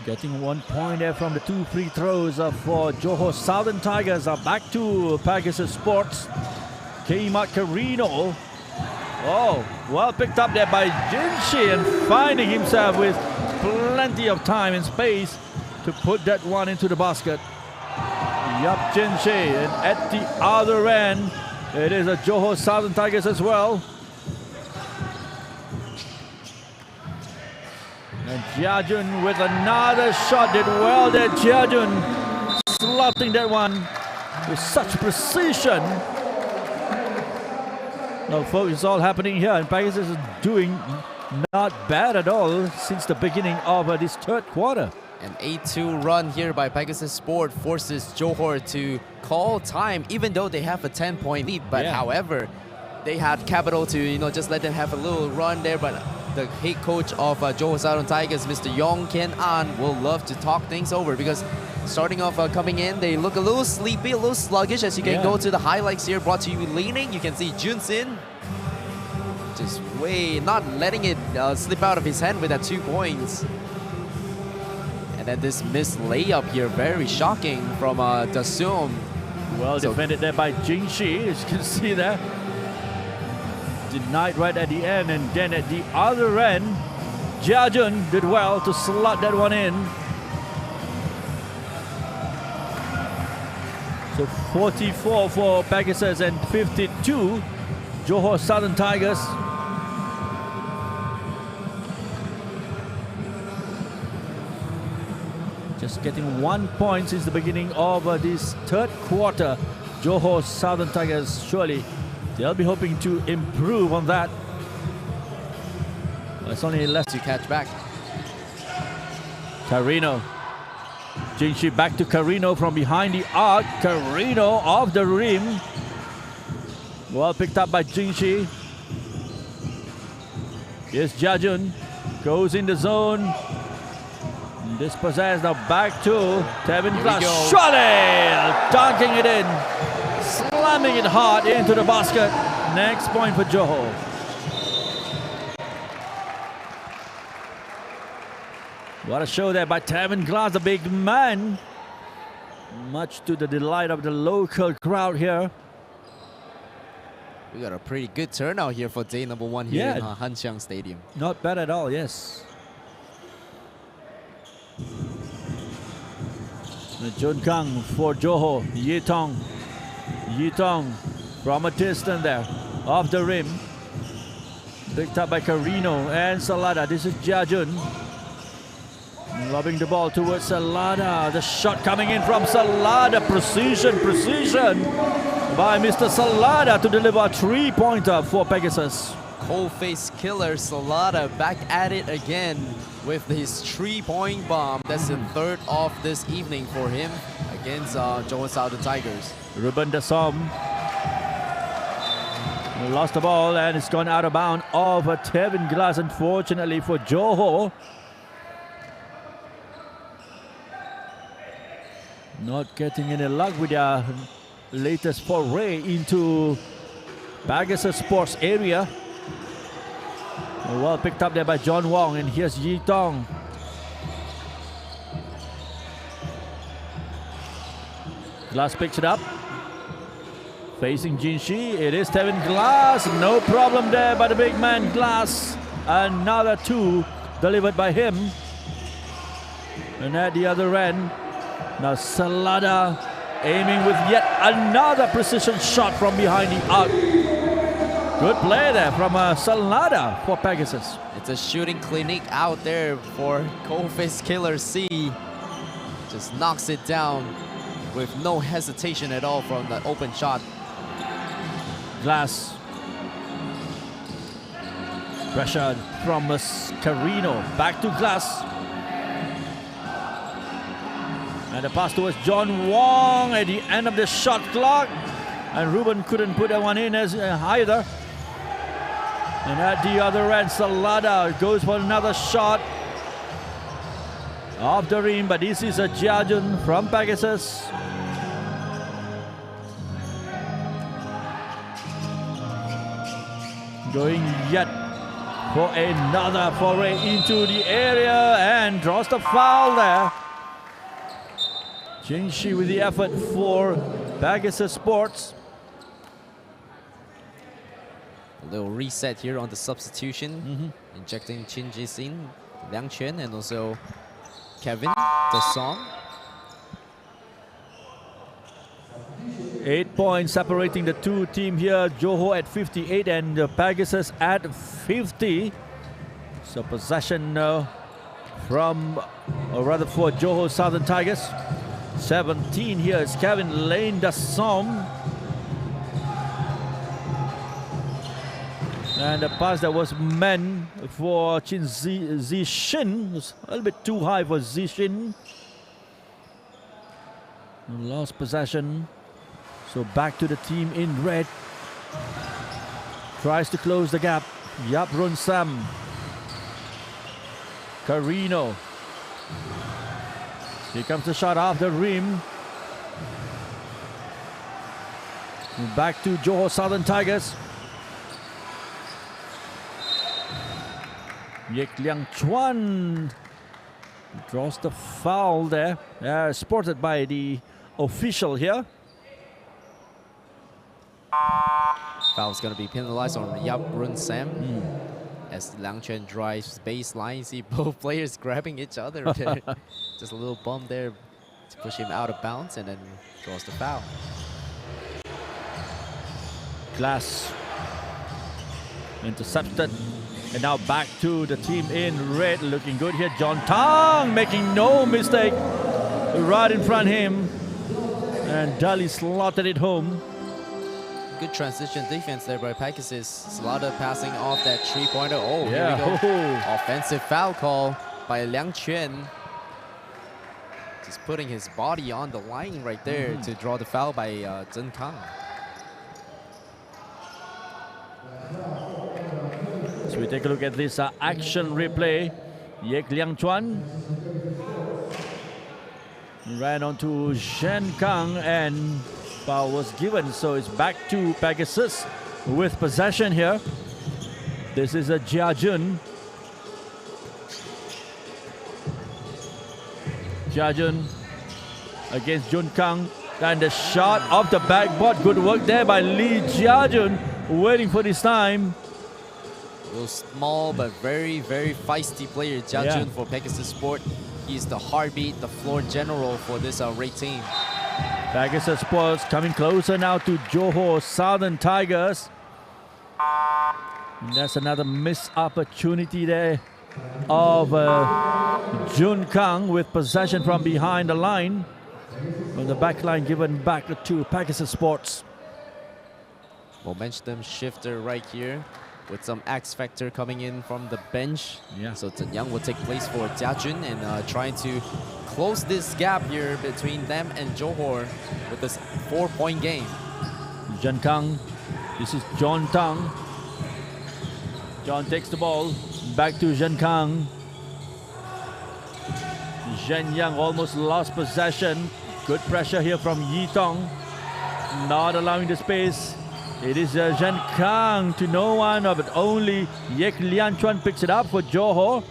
Getting 1 point there from the 2 free throws for Johor Southern Tigers. Are back to Pegasus Sports. Keimat Carino. Oh, well picked up there by Jinshi and finding himself with plenty of time and space to put that one into the basket. Yup, Jinshi. And at the other end, it is a Johor Southern Tigers as well. And Jiajun with another shot. Did well there, Jiajun. Slotting that one with such precision. No, folks, it's all happening here. And Pegasus is doing not bad at all since the beginning of this third quarter. An 8-2 run here by Pegasus Sport forces Johor to call time, even though they have a 10-point lead. But however, they had capital to just let them have a little run there. But the head coach of Johor Southern Tigers, Mr. Yong Ken An, will love to talk things over because starting off coming in, they look a little sleepy, a little sluggish. As you can go to the highlights here, brought to you leaning. You can see Junsin just not letting it slip out of his hand with that 2 points. And then this missed layup here, very shocking from Dasum. Well defended there by Jingshi, as you can see there. Denied right at the end, and then at the other end, Jiajun did well to slot that one in. So 44 for Pegasus and 52 Johor Southern Tigers. Just getting 1 point since the beginning of this third quarter. Johor Southern Tigers, surely they'll be hoping to improve on that. It's only less to catch back. Carino. Jinshi back to Carino from behind the arc. Carino off the rim. Well picked up by Jinshi. Here's Jiajun. Goes in the zone. Dispossessed now back to Tevin Glass. Surely dunking it in. Slamming it hard into the basket. Next point for Johor. What a show there by Tevin Glass, the big man. Much to the delight of the local crowd here. We got a pretty good turnout here for day number 1 here in Hanxiang Stadium. Not bad at all, yes. Jun Kang for Johor. Yitong. Yitong from a distance there. Off the rim. Picked up by Carino and Salada. This is Jiajun. Lobbing the ball towards Salada. The shot coming in from Salada. Precision by Mr. Salada to deliver a 3-pointer for Pegasus. Cold-faced killer Salada back at it again with his 3-point bomb. That's the third of this evening for him against Johor Southern Tigers. Ruben Dasom lost the ball and it's gone out of bounds of Tevin Glass, unfortunately for Johor. Not getting any luck with their latest foray into Pegasus Sports area. Well picked up there by John Wong, and here's Yi Tong. Glass picks it up. Facing Jinshi, it is Tevin Glass. No problem there by the big man Glass. Another 2 delivered by him. And at the other end, now Salada aiming with yet another precision shot from behind the arc. Good play there from Salada for Pegasus. It's a shooting clinic out there for cold-faced killer C. Just knocks it down with no hesitation at all from the open shot. Glass. Pressure from Carino. Back to Glass. And the pass towards John Wong at the end of the shot clock. And Ruben couldn't put that one in as either. And at the other end, Salada goes for another shot. Off the rim, but this is a Jiajun from Pegasus. Going yet for another foray into the area and draws the foul there. Jingshi with the effort for Pegasus Sports. A little reset here on the substitution. Injecting Chin Ji-sin, Liang Quan, and also Kevin De Song. 8 points separating the two teams here. Johor at 58 and Pegasus at 50. So possession from, or rather for Johor Southern Tigers. 17 here is Kevin Lane Dassom. And a pass that was meant for Chin Zishin. Was a little bit too high for Zishin. Lost possession. So back to the team in red. Tries to close the gap. Yap Run Sam. Carino. Here comes the shot off the rim. Back to Johor Southern Tigers. Yek Liang Chuan draws the foul there. Sported by the official here. Foul's going to be penalized on Yap Run Sam. As Liang Quan drives baseline, you see both players grabbing each other there. Just a little bump there to push him out of bounds and then draws the foul. Glass intercepted. And now back to the team in red. Looking good here. John Tang making no mistake. Right in front of him. And Dali slotted it home. Good transition defense there by Pegasus. Slaughter passing off that three-pointer. Oh, yeah. Here we go. Offensive foul call by Liang Quan. Just putting his body on the line right there to draw the foul by Zhen Kang. So we take a look at this action replay. Yek Liang Chuan ran onto Zhen Kang and foul was given. So it's back to Pegasus with possession here. This is a Jia Jun. Jia Jun against Jun Kang. And the shot off the backboard. Good work there by Lee Jia Jun. Waiting for this time. A little small but very, very feisty player, Jia Jun for Pegasus Sport. He's the heartbeat, the floor general for this red team. Pegasus Sports coming closer now to Johor Southern Tigers. And that's another missed opportunity there of Jun Kang with possession from behind the line. From the back line given back to Pegasus Sports. Momentum shifter right here with some X factor coming in from the bench. So Zhen Yang will take place for Jia Jun and trying to close this gap here between them and Johor with this 4-point game. Zhen Kang, this is John Tang. John takes the ball, back to Zhen Kang. Zhen Yang almost lost possession. Good pressure here from Yi Tong. Not allowing the space. It is Zhen Kang to no one, but only Yek Liang Chuan picks it up for Johor.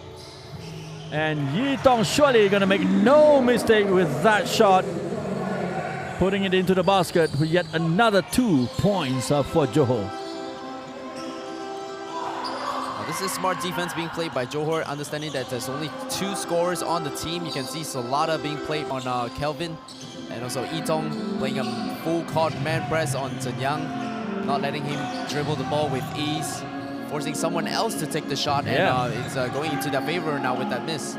And Yi Tong surely going to make no mistake with that shot. Putting it into the basket for yet another 2 points for Johor. This is smart defense being played by Johor, understanding that there's only 2 scorers on the team. You can see Salada being played on Kelvin, and also Itong playing a full court man press on Zhen Yang, not letting him dribble the ball with ease, forcing someone else to take the shot, and it's going into their favor now with that miss.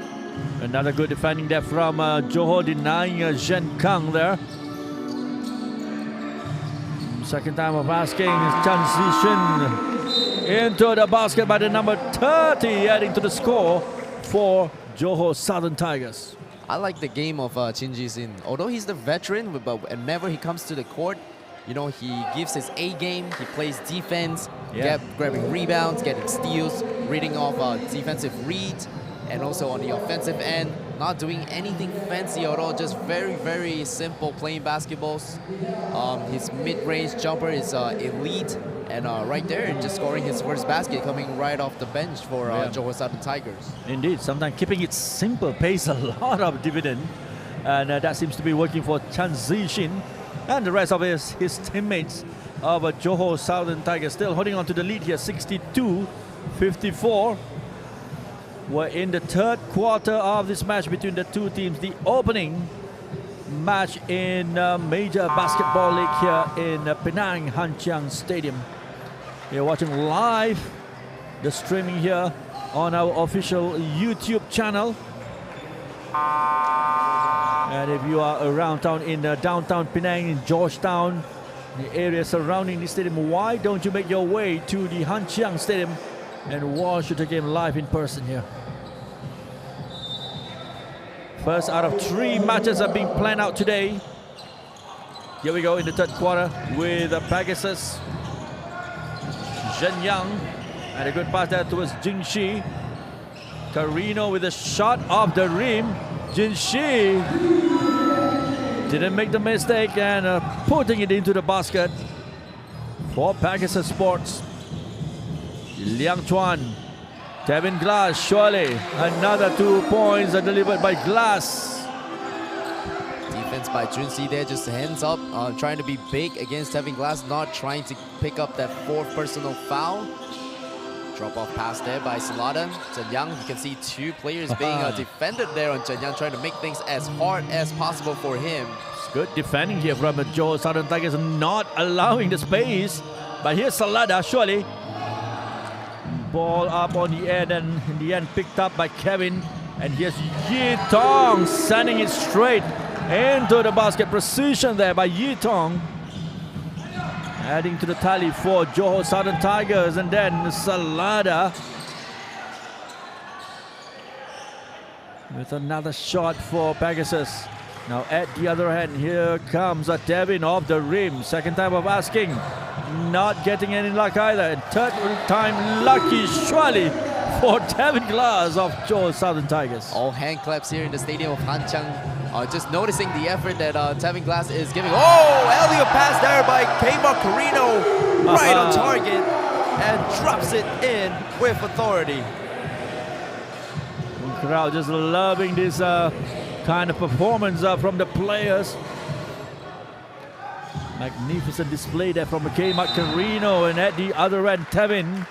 Another good defending there from Johor, denying Zhen Kang there. Second time of asking is Chan Zishin into the basket by the number 30, adding to the score for Johor Southern Tigers. I like the game of Chin Ji-sin. Although he's the veteran, but whenever he comes to the court, you know, he gives his A game, he plays defense, grabbing rebounds, getting steals, reading off defensive reads, and also on the offensive end, not doing anything fancy at all, just very, very simple playing basketballs. His mid-range jumper is elite, and right there, just scoring his first basket coming right off the bench for Johor Southern Tigers. Indeed, sometimes keeping it simple pays a lot of dividend, and that seems to be working for Chan Zixin and the rest of his teammates of Johor Southern Tigers, still holding on to the lead here, 62-54. We're in the third quarter of this match between the two teams, the opening match in Major Basketball League here in Penang Han Chiang Stadium. You're watching live the streaming here on our official YouTube channel. And if you are around town in downtown Penang, in Georgetown, the area surrounding the stadium, why don't you make your way to the Han Chiang Stadium and watch the game live in person here? First out of 3 matches are being planned out today. Here we go in the third quarter with Pegasus. Zhen Yang, and a good pass there towards Jin Shi. Carino with a shot off the rim. Jin Shi didn't make the mistake and putting it into the basket for Pegasus Sports. Liang Chuan, Kevin Glass, surely another 2 points are delivered by Glass. Defense by Junsi there, just hands up, trying to be big against Kevin Glass, not trying to pick up that 4th personal foul. Drop off pass there by Salada. Zhen Yang, you can see 2 players being defended there on Zhen Yang, trying to make things as hard as possible for him. It's good defending here from Johor Southern Tigers, not allowing the space. But here's Salada, surely. Ball up on the end, and in the end picked up by Kevin. And here's Yi Tong sending it straight into the basket. Precision there by Yi Tong, adding to the tally for Johor Southern Tigers. And then Salada with another shot for Pegasus. Now at the other hand, here comes a Devin off the rim. Second time of asking, not getting any luck either. And third time lucky, surely, for Devin Glass of Johor Southern Tigers. All hand claps here in the stadium of Han Chiang. Just noticing the effort that Devin Glass is giving. Oh, alley-oop pass there by Kmart Carino, right on target, and drops it in with authority. The crowd just loving this kind of performance from the players. Magnificent display there from Kmart Carino, and at the other end, Tevin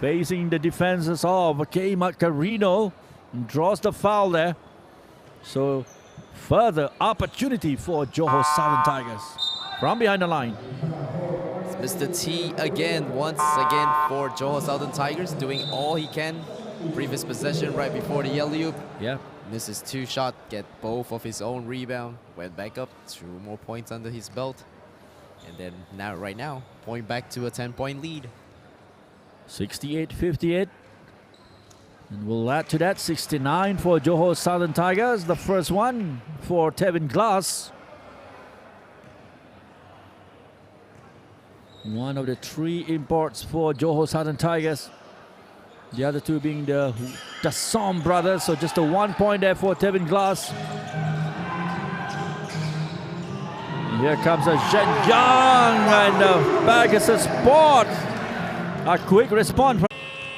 facing the defenses of Kmart Carino, draws the foul there. So further opportunity for Johor Southern Tigers from behind the line. It's Mr. T again, once again for Johor Southern Tigers, doing all he can. Previous possession right before the alley-oop. Yeah. Misses 2 shots, get both of his own rebound. Went back up, 2 more points under his belt. And then now, right now, point back to a 10-point lead. 68-58. And we'll add to that 69 for Johor Southern Tigers. The first one for Tevin Glass. One of the 3 imports for Johor Southern Tigers. The other 2 being the Som brothers. So just a 1 point there for Tevin Glass. And here comes a Zhen Yang and Pegasus Sport. A quick response.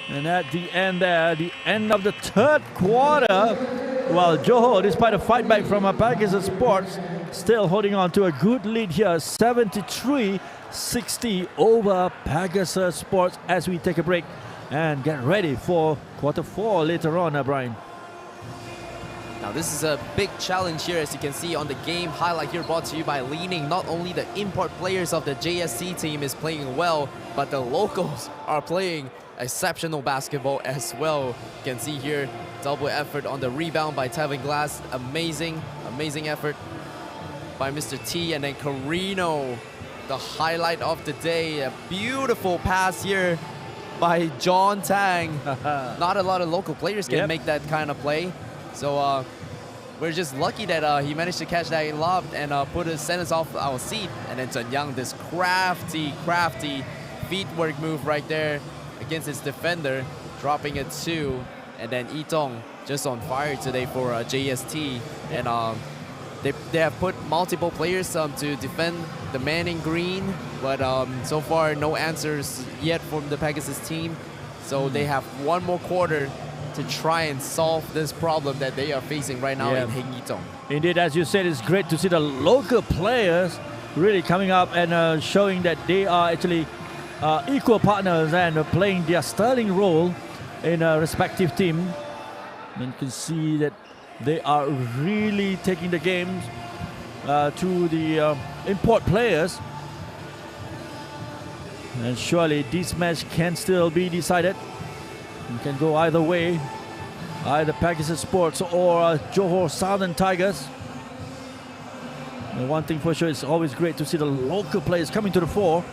And at the end there, the end of the third quarter, well, Johor, despite a fight back from Pegasus Sports, still holding on to a good lead here, 73-60 over Pegasus Sports, as we take a break and get ready for quarter 4 later on, Brian. Now this is a big challenge here, as you can see on the game highlight here, brought to you by Leaning. Not only the import players of the JSC team is playing well, but the locals are playing exceptional basketball as well. You can see here, double effort on the rebound by Tevin Glass. Amazing effort by Mr. T. And then Carino, the highlight of the day. A beautiful pass here by John Tang. Not a lot of local players can make that kind of play. So we're just lucky that he managed to catch that lob and send us off our seat. And then Zhen Yang, this crafty feet work move right there against his defender, dropping it 2. And then Itong just on fire today for JST. And they have put multiple players to defend the man in green. But so far, no answers yet from the Pegasus team. So they have one more quarter to try and solve this problem that they are facing right now in Heng Yitong. Indeed, as you said, it's great to see the local players really coming up and showing that they are actually equal partners and playing their sterling role in a respective team. And you can see that they are really taking the games to the import players. And surely this match can still be decided. It can go either way, either Pegasus Sports or Johor Southern Tigers. And one thing for sure, it's always great to see the local players coming to the fore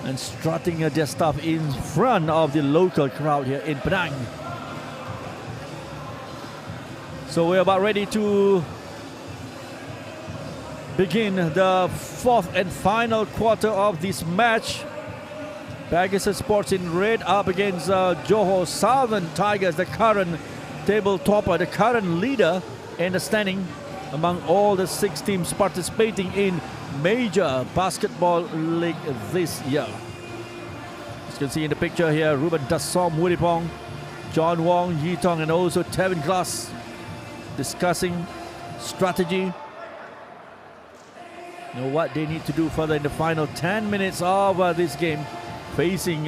and strutting their stuff in front of the local crowd here in Penang. So we're about ready to begin the fourth and final quarter of this match. Pegasus Sports in red up against Johor Southern Tigers, the current table topper, the current leader in the standing among all the 6 teams participating in major basketball league this year. As you can see in the picture here, Ruben Dasom Wuripong, John Wong, Yitong, and also Tevin Glass discussing strategy. You know what they need to do further in the final 10 minutes of this game, facing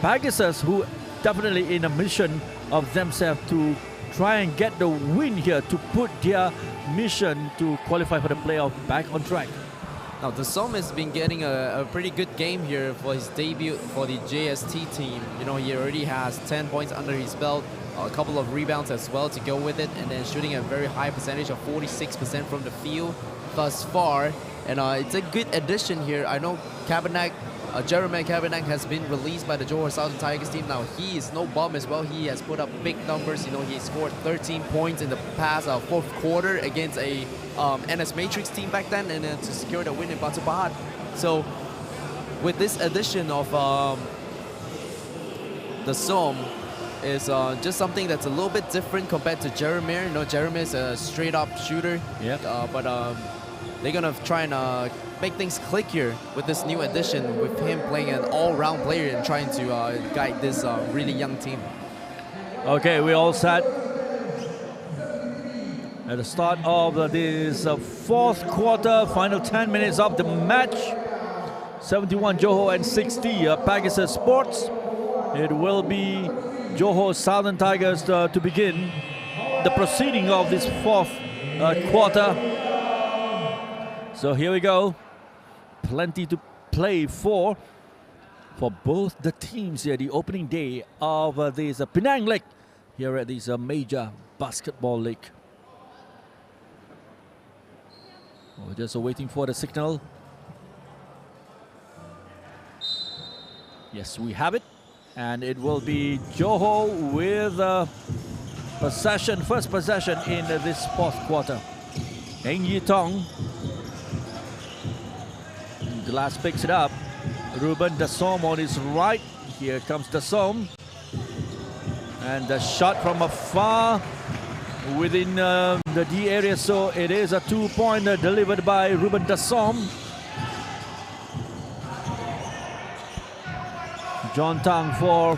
Pegasus, who definitely in a mission of themselves to try and get the win here, to put their mission to qualify for the playoff back on track. Now, Dasom has been getting a pretty good game here for his debut for the JST team. You know, he already has 10 points under his belt, a couple of rebounds as well to go with it, and then shooting a very high percentage of 46% from the field thus far. And it's a good addition here. I know Jeremiah Kavanagh has been released by the Johor Southern Tigers team. Now, he is no bum as well. He has put up big numbers. You know, he scored 13 points in the past fourth quarter against a NS Matrix team back then, and to secure the win in Batu Pahat. So, with this addition of Dasom, is just something that's a little bit different compared to Jeremiah. You know, Jeremiah is a straight-up shooter. But they're gonna try and make things click here with this new addition, with him playing an all-round player and trying to guide this really young team. Okay, we're all set at the start of this fourth quarter, final 10 minutes of the match. 71 Johor and 60 Pegasus Sports. It will be Johor Southern Tigers to begin the proceeding of this fourth quarter. So here we go. Plenty to play for both the teams here. The opening day of this Penang League here at this major basketball league. We're just waiting for the signal. Yes, we have it. And it will be Johor with first possession in this fourth quarter. Heng Yitong. Glass picks it up. Ruben Dasom on his right. Here comes Dasom. And the shot from afar within the D area. So it is a 2-pointer delivered by Ruben Dasom. John Tang for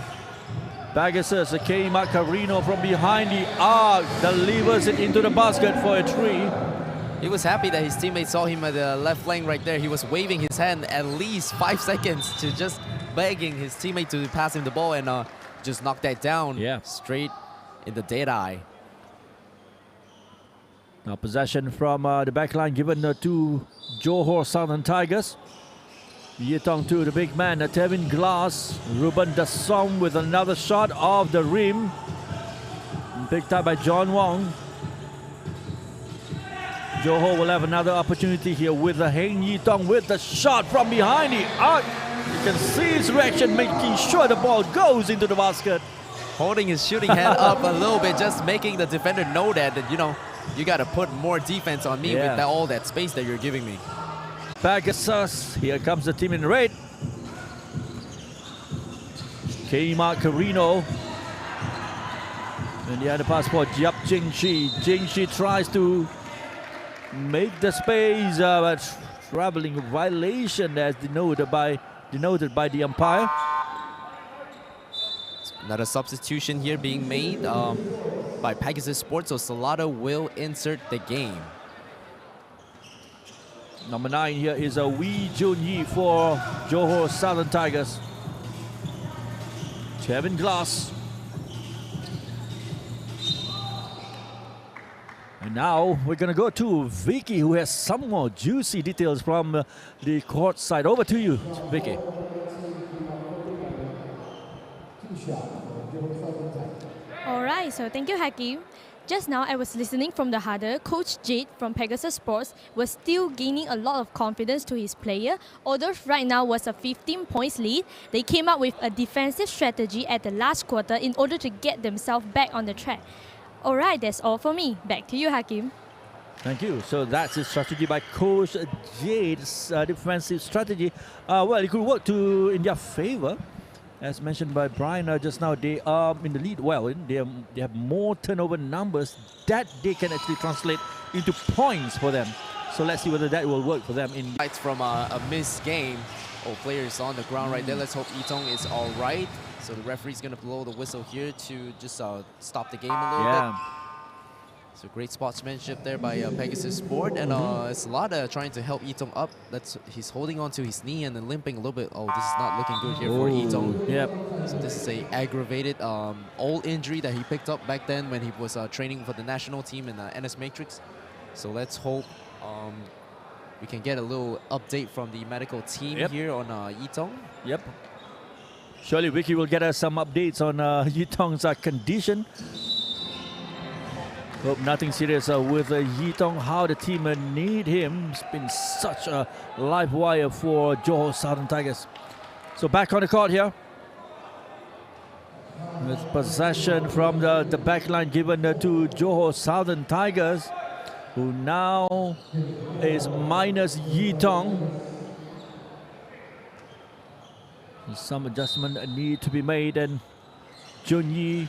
Pegasus. K. Macarino from behind the arc delivers it into the basket for a 3. He was happy that his teammate saw him at the left flank right there. He was waving his hand at least 5 seconds to just begging his teammate to pass him the ball, and just knock that down straight in the dead eye. Now possession from the backline given to Johor Southern Tigers. Yitong to the big man, Tevin Glass. Ruben Dasom with another shot off the rim. Picked up by John Wong. Johor will have another opportunity here with the Heng Yitong with the shot from behind the arc. You can see his reaction, making sure the ball goes into the basket. Holding his shooting hand up a little bit, just making the defender know that you know, you got to put more defense on me with all that space that you're giving me. Pegasus, here comes the team in red. K. Macarino And the other pass for Jiap Jingshi. Jingshi tries to make the space, but traveling violation as denoted by the umpire. Another substitution here being made by Pegasus Sports, so Salado will insert the game. Number 9 here is a Wee Junyi for Johor Southern Tigers. Kevin Glass. And now we're going to go to Vicky, who has some more juicy details from the court side. Over to you, Vicky. Alright, so thank you, Hakim. Just now I was listening from the huddle. Coach Jade from Pegasus Sports was still gaining a lot of confidence to his player. Although right now was a 15 points lead, they came up with a defensive strategy at the last quarter in order to get themselves back on the track. Alright, that's all for me. Back to you, Hakim. Thank you. So that's the strategy by Coach Jade's defensive strategy. Well, it could work in their favor. As mentioned by Brian just now, they are in the lead. Well, they have more turnover numbers that they can actually translate into points for them. So let's see whether that will work for them. It's from a missed game. Oh, players on the ground right there. Let's hope Itong is all right. So the referee's going to blow the whistle here to just stop the game a little bit. So great sportsmanship there by Pegasus Sport, and Salada trying to help Itong up. He's holding on to his knee and then limping a little bit. Oh, this is not looking good here for Itong. Yep. So this is a aggravated old injury that he picked up back then when he was training for the national team in NS Matrix. So let's hope we can get a little update from the medical team here on Itong. Yep. Surely Vicky will get us some updates on Yitong's condition. Hope nothing serious with Yitong, how the team need him. It's been such a live wire for Johor Southern Tigers. So back on the court here. With possession from the back line given to Johor Southern Tigers, who now is minus Yitong. Some adjustment need to be made, and Junyi.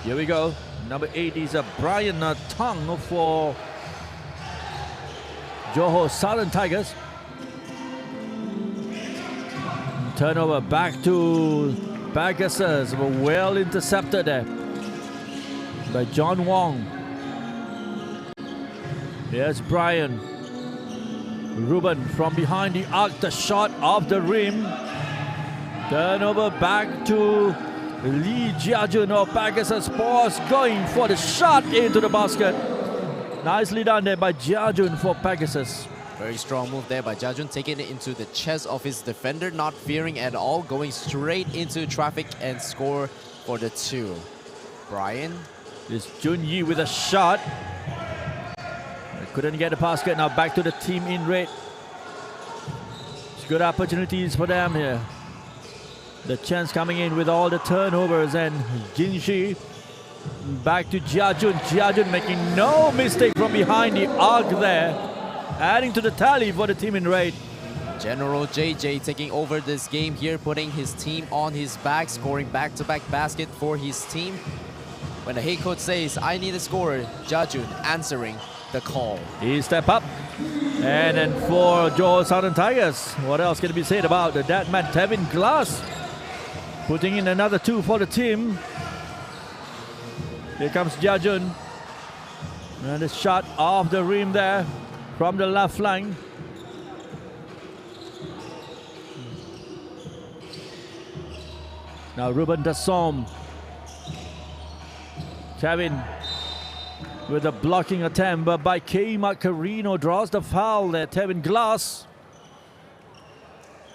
Here we go. Number 8 is Brian Tong for Johor Southern Tigers. Turnover back to Pegasus. Well intercepted there by John Wong. Here's Brian. Ruben from behind the arc, the shot off the rim. Turnover back to Lee Jiajun of Pegasus Sports, going for the shot into the basket. Nicely done there by Jiajun for Pegasus. Very strong move there by Jiajun, taking it into the chest of his defender, not fearing at all, going straight into traffic and score for the 2. Brian. This Junyi with a shot. Couldn't get the basket. Now back to the team in red. It's good opportunities for them here. The chance coming in with all the turnovers, and Jinshi back to Jiajun. Jiajun making no mistake from behind the arc there, adding to the tally for the team in red. General JJ taking over this game here, putting his team on his back, scoring back-to-back basket for his team. When the head coach says, I need a scorer, Jiajun answering the call. He step up. And then for Johor Southern Tigers, what else can be said about that man, Tevin Glass, putting in another 2 for the team. Here comes Jiajun. And a shot off the rim there from the left flank. Now Ruben Dassom. Kevin with a blocking attempt by K. Macarino, draws the foul there. Tevin Glass.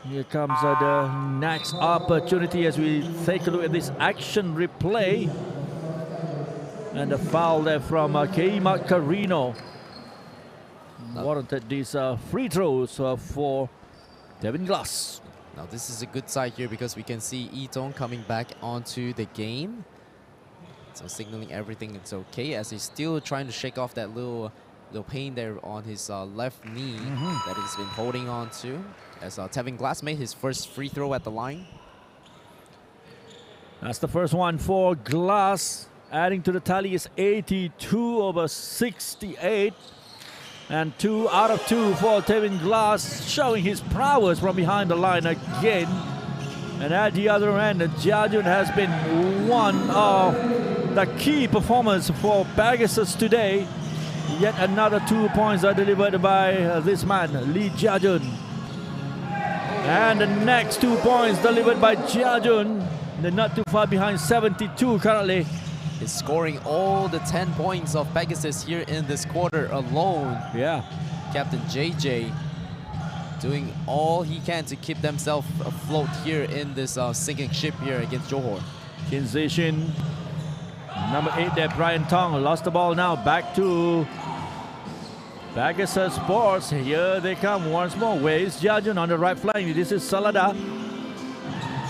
Here comes the next opportunity as we take a look at this action replay. And the foul there from K. Macarino. Warranted these free throws for Tevin Glass. Now this is a good side here because we can see Itong coming back onto the game. So signaling everything it's okay as he's still trying to shake off that little pain there on his left knee that he's been holding on to. As Tevin Glass made his first free throw at the line. That's the first one for Glass. Adding to the tally is 82 over 68. And 2 out of 2 for Tevin Glass, showing his prowess from behind the line again. And at the other end, Jiajun has been one of the key performers for Pegasus today. Yet another 2 points are delivered by this man, Lee Jiajun. And the next 2 points delivered by Jiajun. They're not too far behind, 72 currently. Is scoring all the 10 points of Pegasus here in this quarter alone. Yeah. Captain JJ doing all he can to keep themselves afloat here in this sinking ship here against Johor. Transition. Number 8 there, Brian Tong, lost the ball now. Back to Pegasus Sports. Here they come once more. Where is Jiajun on the right flank? This is Salada.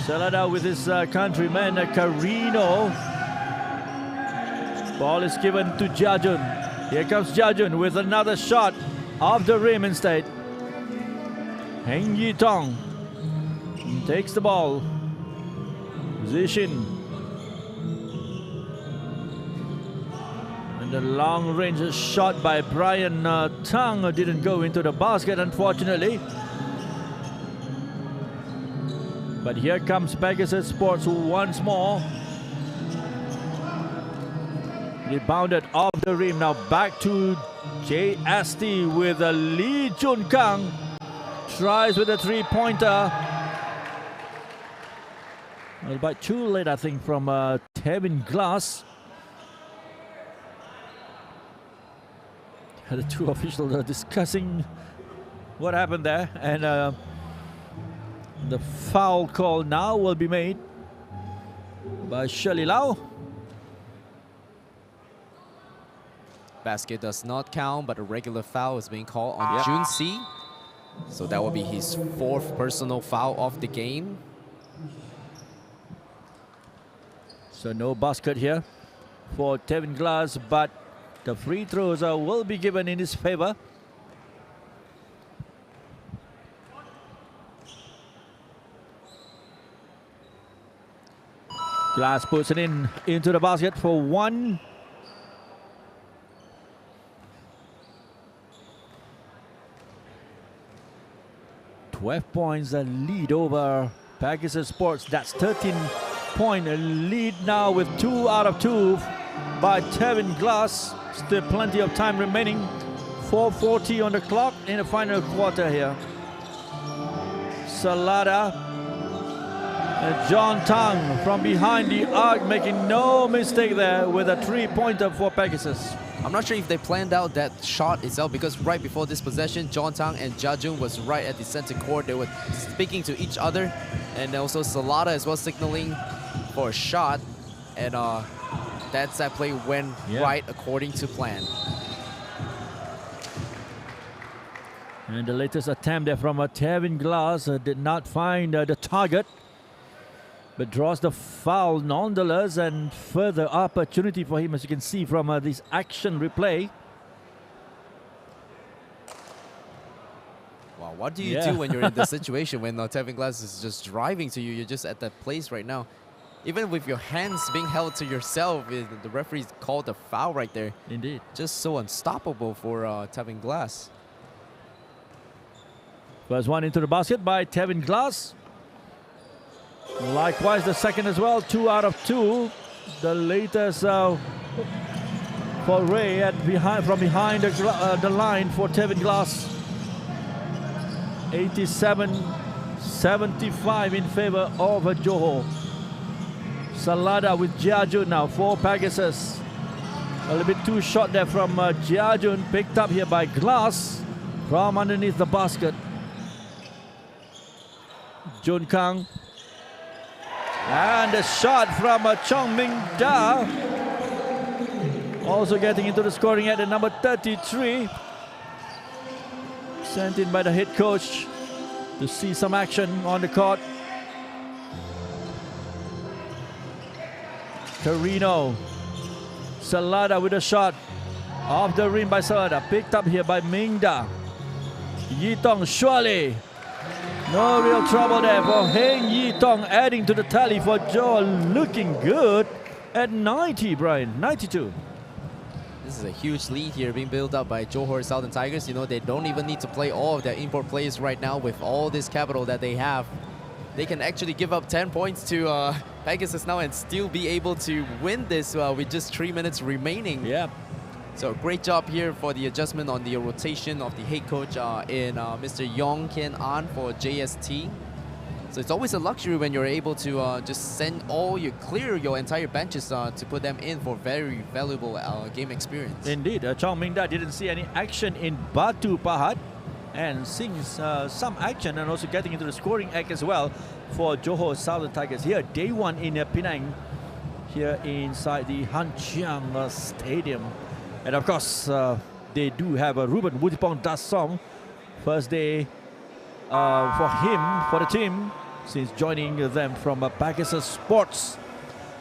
Salada with his countryman, Carino. Ball is given to Jiajun. Here comes Jiajun with another shot off the rim instead. Heng Yi Tong takes the ball. Position. And the long range shot by Brian Tang didn't go into the basket, unfortunately. But here comes Pegasus Sports once more. Rebounded off the rim. Now back to JST with Lee Jun Kang. Tries with a 3-pointer. A bit too late, I think, from Tevin Glass. The two officials are discussing what happened there. And the foul call now will be made by Shirley Lau. Basket does not count, but a regular foul is being called on Jun Si. So that will be his 4th personal foul of the game. So no basket here for Tevin Glass, but the free throws will be given in his favor. Glass puts it into the basket for 1. 12 points lead over Pegasus Sports. That's 13-point lead now with 2 out of 2 by Tevin Glass. Still plenty of time remaining. 4:40 on the clock in the final quarter here. Salada and John Tang from behind the arc, making no mistake there with a 3-pointer for Pegasus. I'm not sure if they planned out that shot itself, because right before this possession, John Tang and Jiajun was right at the center court. They were speaking to each other, and also Salada as well signaling for a shot. And that play went right according to plan. And the latest attempt there from Tevin Glass did not find the target, but draws the foul nonetheless, and further opportunity for him, as you can see from this action replay. Wow, what do you do when you're in this situation when Tevin Glass is just driving to you? You're just at that place right now. Even with your hands being held to yourself, the referee called a foul right there. Indeed. Just so unstoppable for Tevin Glass. First one into the basket by Tevin Glass. Likewise, the second as well, 2 out of 2. The latest for Ray from behind the line for Tevin Glass. 87-75 in favor of Johor. Salada with Jiajun now for Pegasus. A little bit too short there from Jiajun, picked up here by Glass from underneath the basket. Jun Kang. And a shot from Chong Ming Da. Also getting into the scoring at the number 33. Sent in by the head coach to see some action on the court. Carino. Salada with a shot. Off the rim by Salada. Picked up here by Ming Da. Yi Tong Shuali. No real trouble there for Heng Yi Tong, adding to the tally for Johor, looking good at 90, Brian, 92. This is a huge lead here being built up by Johor Southern Tigers. You know, they don't even need to play all of their import players right now with all this capital that they have. They can actually give up 10 points to Pegasus now and still be able to win this with just 3 minutes remaining. Yeah. So great job here for the adjustment on the rotation of the head coach in Mr. Yong Kian An for JST. So it's always a luxury when you're able to just clear your entire benches to put them in for very valuable game experience. Indeed, Chong Ming Da didn't see any action in Batu Pahat, and seeing some action and also getting into the scoring act as well for Johor Southern Tigers here. Day one in Penang, here inside the Han Chiang Stadium. And of course, they do have a Ruben Wutipong Das Song. First day for him, for the team, since joining them from Pegasus Sports.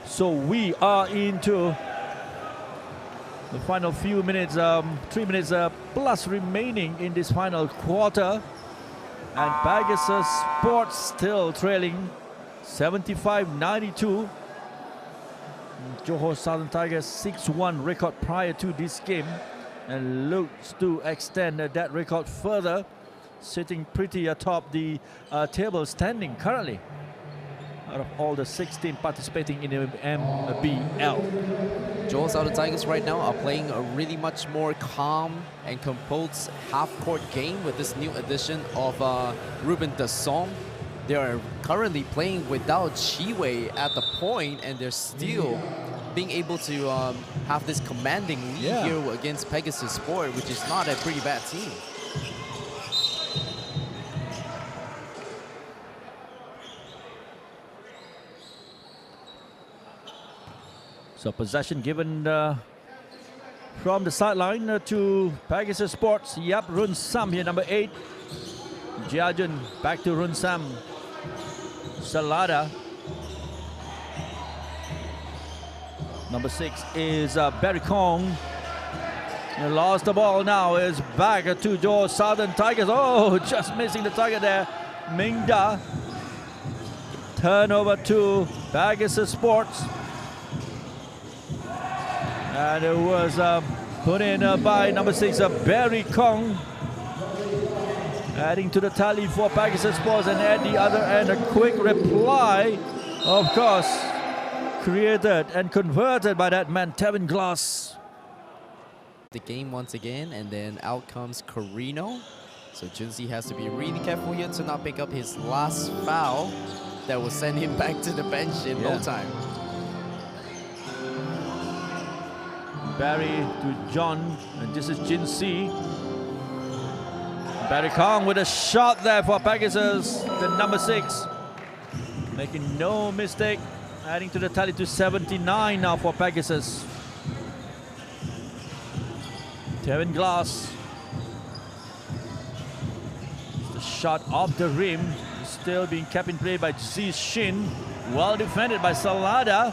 So we are into the final few minutes, 3 minutes plus remaining in this final quarter. And Pegasus Sports still trailing 75-92. Johor Southern Tigers 6-1 record prior to this game, and looks to extend that record further, sitting pretty atop the table standing currently out of all the 16 participating in the MBL. Johor Southern Tigers right now are playing a really much more calm and composed half-court game with this new addition of Ruben Dasson. They are currently playing without Chiwei at the point, and they're still being able to have this commanding lead here against Pegasus Sport, which is not a pretty bad team. So possession given from the sideline to Pegasus Sports. Yap Run Sam here, number 8. Jiajun back to Run Sam. Salada. Number 6 is Barry Kong. And lost the ball now, is back to Johor Southern Tigers. Oh, just missing the target there. Ming Da. Turnover to Pegasus Sports. And it was put in by number 6, Barry Kong. Adding to the tally for Pegasus Sports, and at the other end, a quick reply, of course, created and converted by that man, Tevin Glass. The game once again, and then out comes Carino. So Junzi has to be really careful here to not pick up his last foul that will send him back to the bench in no time. Barry to John, and this is Jin Si. Barry Kong with a shot there for Pegasus, the number 6. Making no mistake, adding to the tally to 79 now for Pegasus. Tevin Glass. The shot off the rim, still being kept in play by Zi Shin. Well defended by Salada.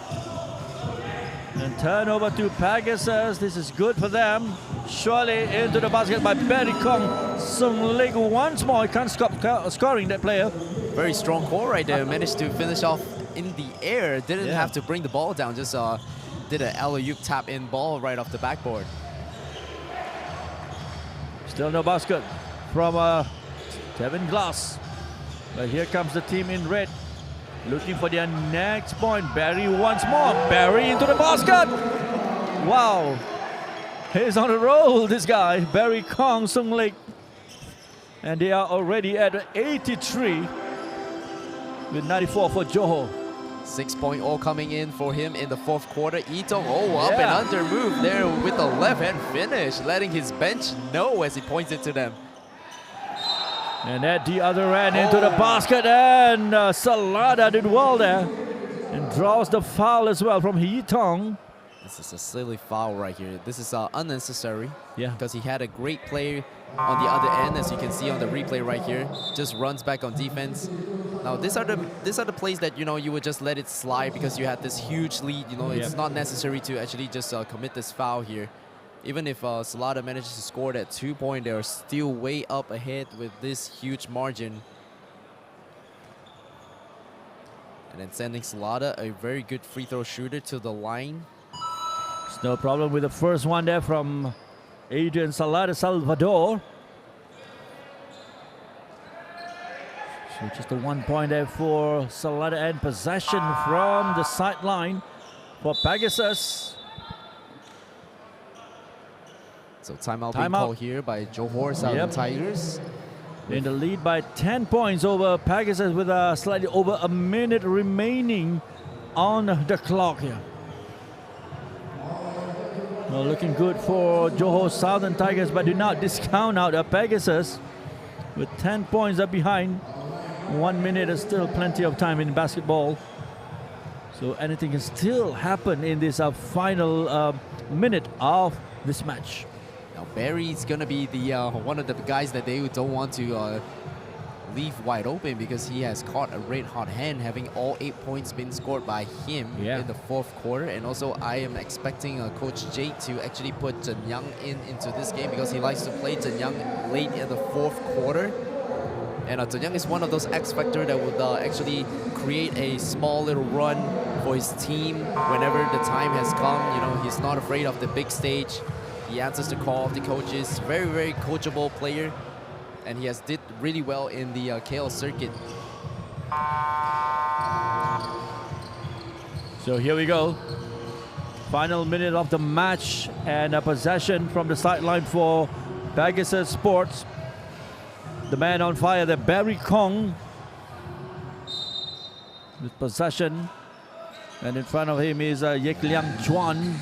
And turnover to Pegasus. This is good for them. Surely into the basket by Barry Kong. Sung Lig once more. He can't stop scoring, that player. Very strong call right there. Managed to finish off in the air. Didn't have to bring the ball down. Just did an alley-oop tap-in ball right off the backboard. Still no basket from Tevin Glass. But here comes the team in red, looking for their next point. Barry once more. Barry into the basket. Wow. He's on a roll, this guy. Barry Kong Sung Lik. And they are already at 83 with 94 for Johor. 6-point all coming in for him in the fourth quarter. Itong, up and under move there with the left-hand finish, letting his bench know as he points it to them. And at the other end into the basket, and Salada did well there and draws the foul as well from Hee Tong. This is a silly foul right here. This is unnecessary. Yeah. Because he had a great play on the other end, as you can see on the replay right here. Just runs back on defense. Now these are the plays that you would just let it slide because you had this huge lead. It's not necessary to actually just commit this foul here. Even if Salada manages to score that 2-point, they are still way up ahead with this huge margin. And then sending Salada, a very good free throw shooter, to the line. There's no problem with the first one there from Adrian Salada Salvador. So just a 1 point there for Salada, and possession from the sideline for Pegasus. So timeout being called here by Johor Southern Tigers. In the lead by 10 points over Pegasus with slightly over a minute remaining on the clock here. Well, looking good for Johor Southern Tigers, but do not discount out Pegasus with 10 points up behind. 1 minute is still plenty of time in basketball. So anything can still happen in this final minute of this match. Now Barry's gonna be the one of the guys that they don't want to leave wide open, because he has caught a red hot hand, having all 8 points been scored by him in the fourth quarter. And also I am expecting Coach Jake to actually put Zhen Yang into this game, because he likes to play Zhen Yang late in the fourth quarter. And Zhen Yang is one of those X factor that would actually create a small little run for his team whenever the time has come. You know, he's not afraid of the big stage. He answers the call of the coaches. Very, very coachable player. And he has did really well in the KL circuit. So here we go. Final minute of the match, and a possession from the sideline for Pegasus Sports. The man on fire, the Barry Kong, with possession. And in front of him is Yek Liang Chuan.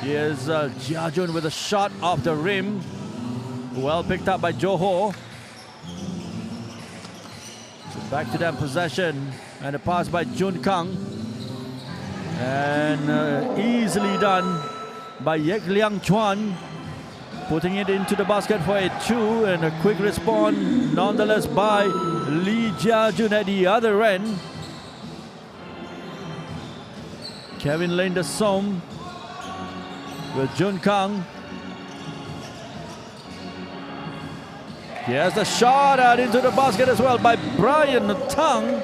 Here's Jia Jun with a shot off the rim. Well picked up by Johor. So back to them, possession. And a pass by Jun Kang. And easily done by Yek Liang Chuan. Putting it into the basket for a 2, and a quick response nonetheless by Lee Jia Jun at the other end. Kevin Lane the Som with Jun Kang. Here's the shot out into the basket as well by Brian Tang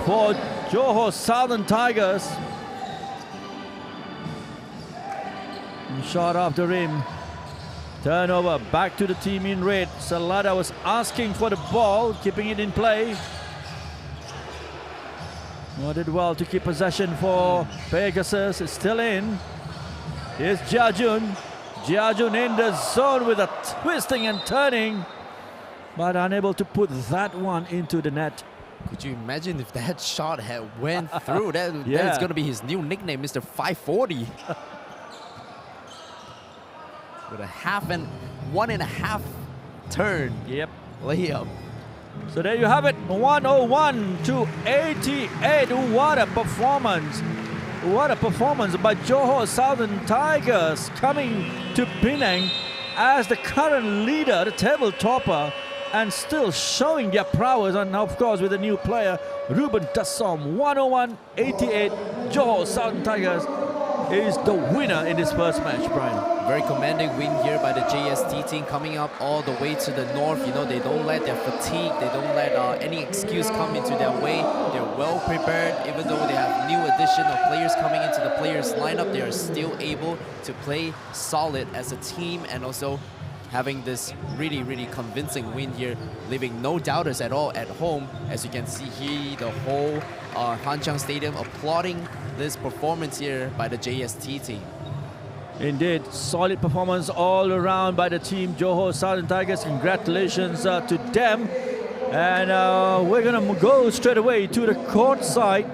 for Johor Southern Tigers. And shot off the rim. Turnover, back to the team in red. Salada was asking for the ball, keeping it in play. Did well to keep possession for Pegasus. It's still in. Here's Jia Jun. Jia Jun in the zone with a twisting and turning, but unable to put that one into the net. Could you imagine if that shot had went through? That's going to be his new nickname, Mr. 540. With a 1.5 turn. Yep. Layup. So there you have it, 101 to 88. What a performance. What a performance by Johor Southern Tigers, coming to Penang as the current leader, the table topper, and still showing their prowess. And of course with the new player, Ruben Tassom. 101-88. Johor Southern Tigers is the winner in this first match, Brian. Very commanding win here by the JST team, coming up all the way to the north. You know, they don't let their fatigue, they don't let any excuse come into their way. They're well prepared. Even though they have new addition of players coming into the players lineup, they are still able to play solid as a team, and also having this really, really convincing win here, leaving no doubters at all at home. As you can see here, the whole Hanchang Stadium applauding this performance here by the JST team. Indeed, solid performance all around by the team, Johor Southern Tigers. Congratulations to them. And we're going to go straight away to the court side.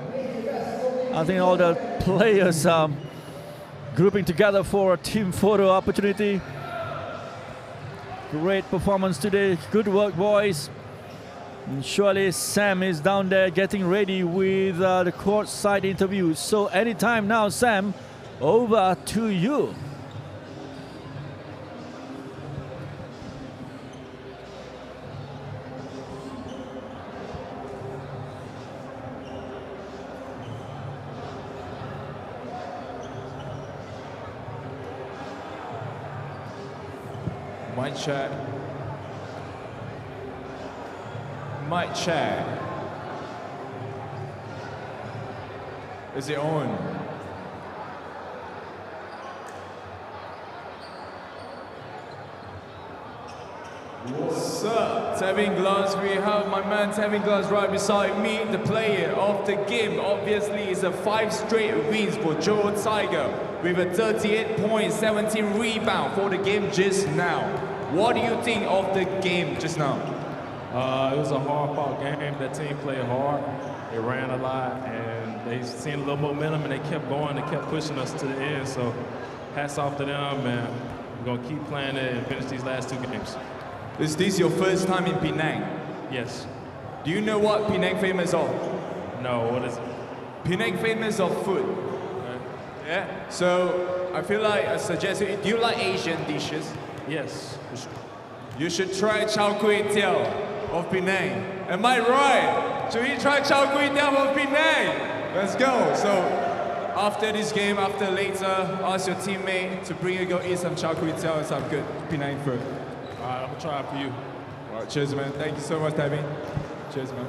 I think all the players grouping together for a team photo opportunity. Great performance today. Good work, boys. And surely Sam is down there getting ready with the court side interview. So anytime now, Sam, over to you. Mic check. Mic check. Is it on? Sir, Tevin Glass, we have my man Tevin Glass right beside me. The player of the game, obviously, is a 5 straight wins for Johor Tiger with a 38 points, 17 rebound for the game just now. What do you think of the game just now? It was a hard-fought game. That team played hard. They ran a lot, and they seen a little momentum, and they kept going. They kept pushing us to the end. So, hats off to them, and we're gonna keep playing it and finish these last 2 games. Is this your first time in Penang? Yes. Do you know what Penang famous of? No, what is it? Penang famous of food. Okay. Yeah. So I feel like I suggest you. Do you like Asian dishes? Yes. You should try chao kueh tiao of Penang. Am I right? Should we try chao kueh tiao of Penang? Let's go. So after this game, after later, ask your teammate to bring you go eat some chao kueh tiao and some good Penang food. All right, I'm gonna try it for you. All right, cheers, man. Thank you so much, Tabby. Cheers, man.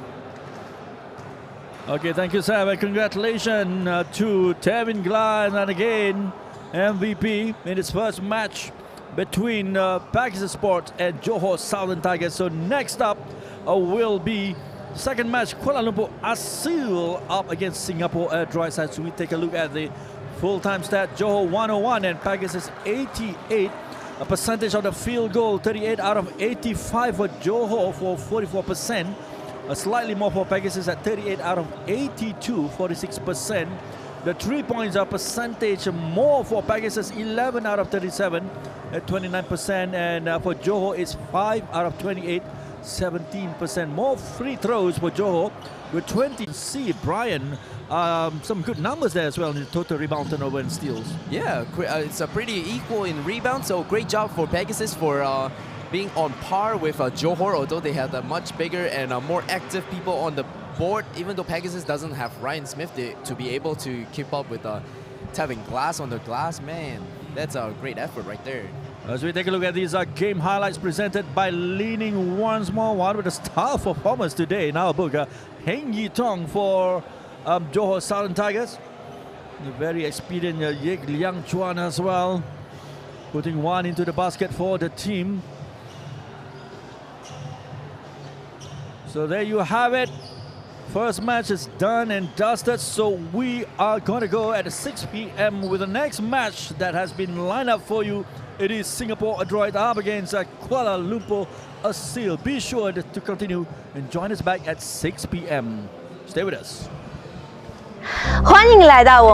Okay, thank you, Sam, and congratulations to Tevin Glass, and again, MVP in his first match between Pegasus Sports and Johor Southern Tigers. So next up will be second match, Kuala Lumpur Asil up against Singapore Droids. As we take a look at the full-time stat, Johor 101 and Pegasus 88. A percentage of the field goal, 38 out of 85 for Johor for 44%. Slightly more for Pegasus at 38 out of 82, 46%. The 3 points are percentage more for Pegasus, 11 out of 37 at 29%. And for Johor, it's 5 out of 28, 17%. More free throws for Johor with 20. See, Brian, some good numbers there as well in the total rebound, turnover, and steals. Yeah, it's a pretty equal in rebound, so great job for Pegasus for being on par with Johor, although they had a much bigger and more active people on the board. Even though Pegasus doesn't have Ryan Smith to be able to keep up with Tevin Glass on the glass, man, that's a great effort right there. As we take a look at these game highlights presented by Leaning once more, one with the star performance today in our book, Heng Yi Tong for Johor Southern Tigers. The very experienced Yek Liang Chuan as well, putting one into the basket for the team. So there you have it. First match is done and dusted, so we are going to go at 6 p.m. with the next match that has been lined up for you. It is Singapore Droids up against Kuala Lumpur Asil. Be sure to continue and join us back at 6 p.m. Stay with us. 欢迎来到我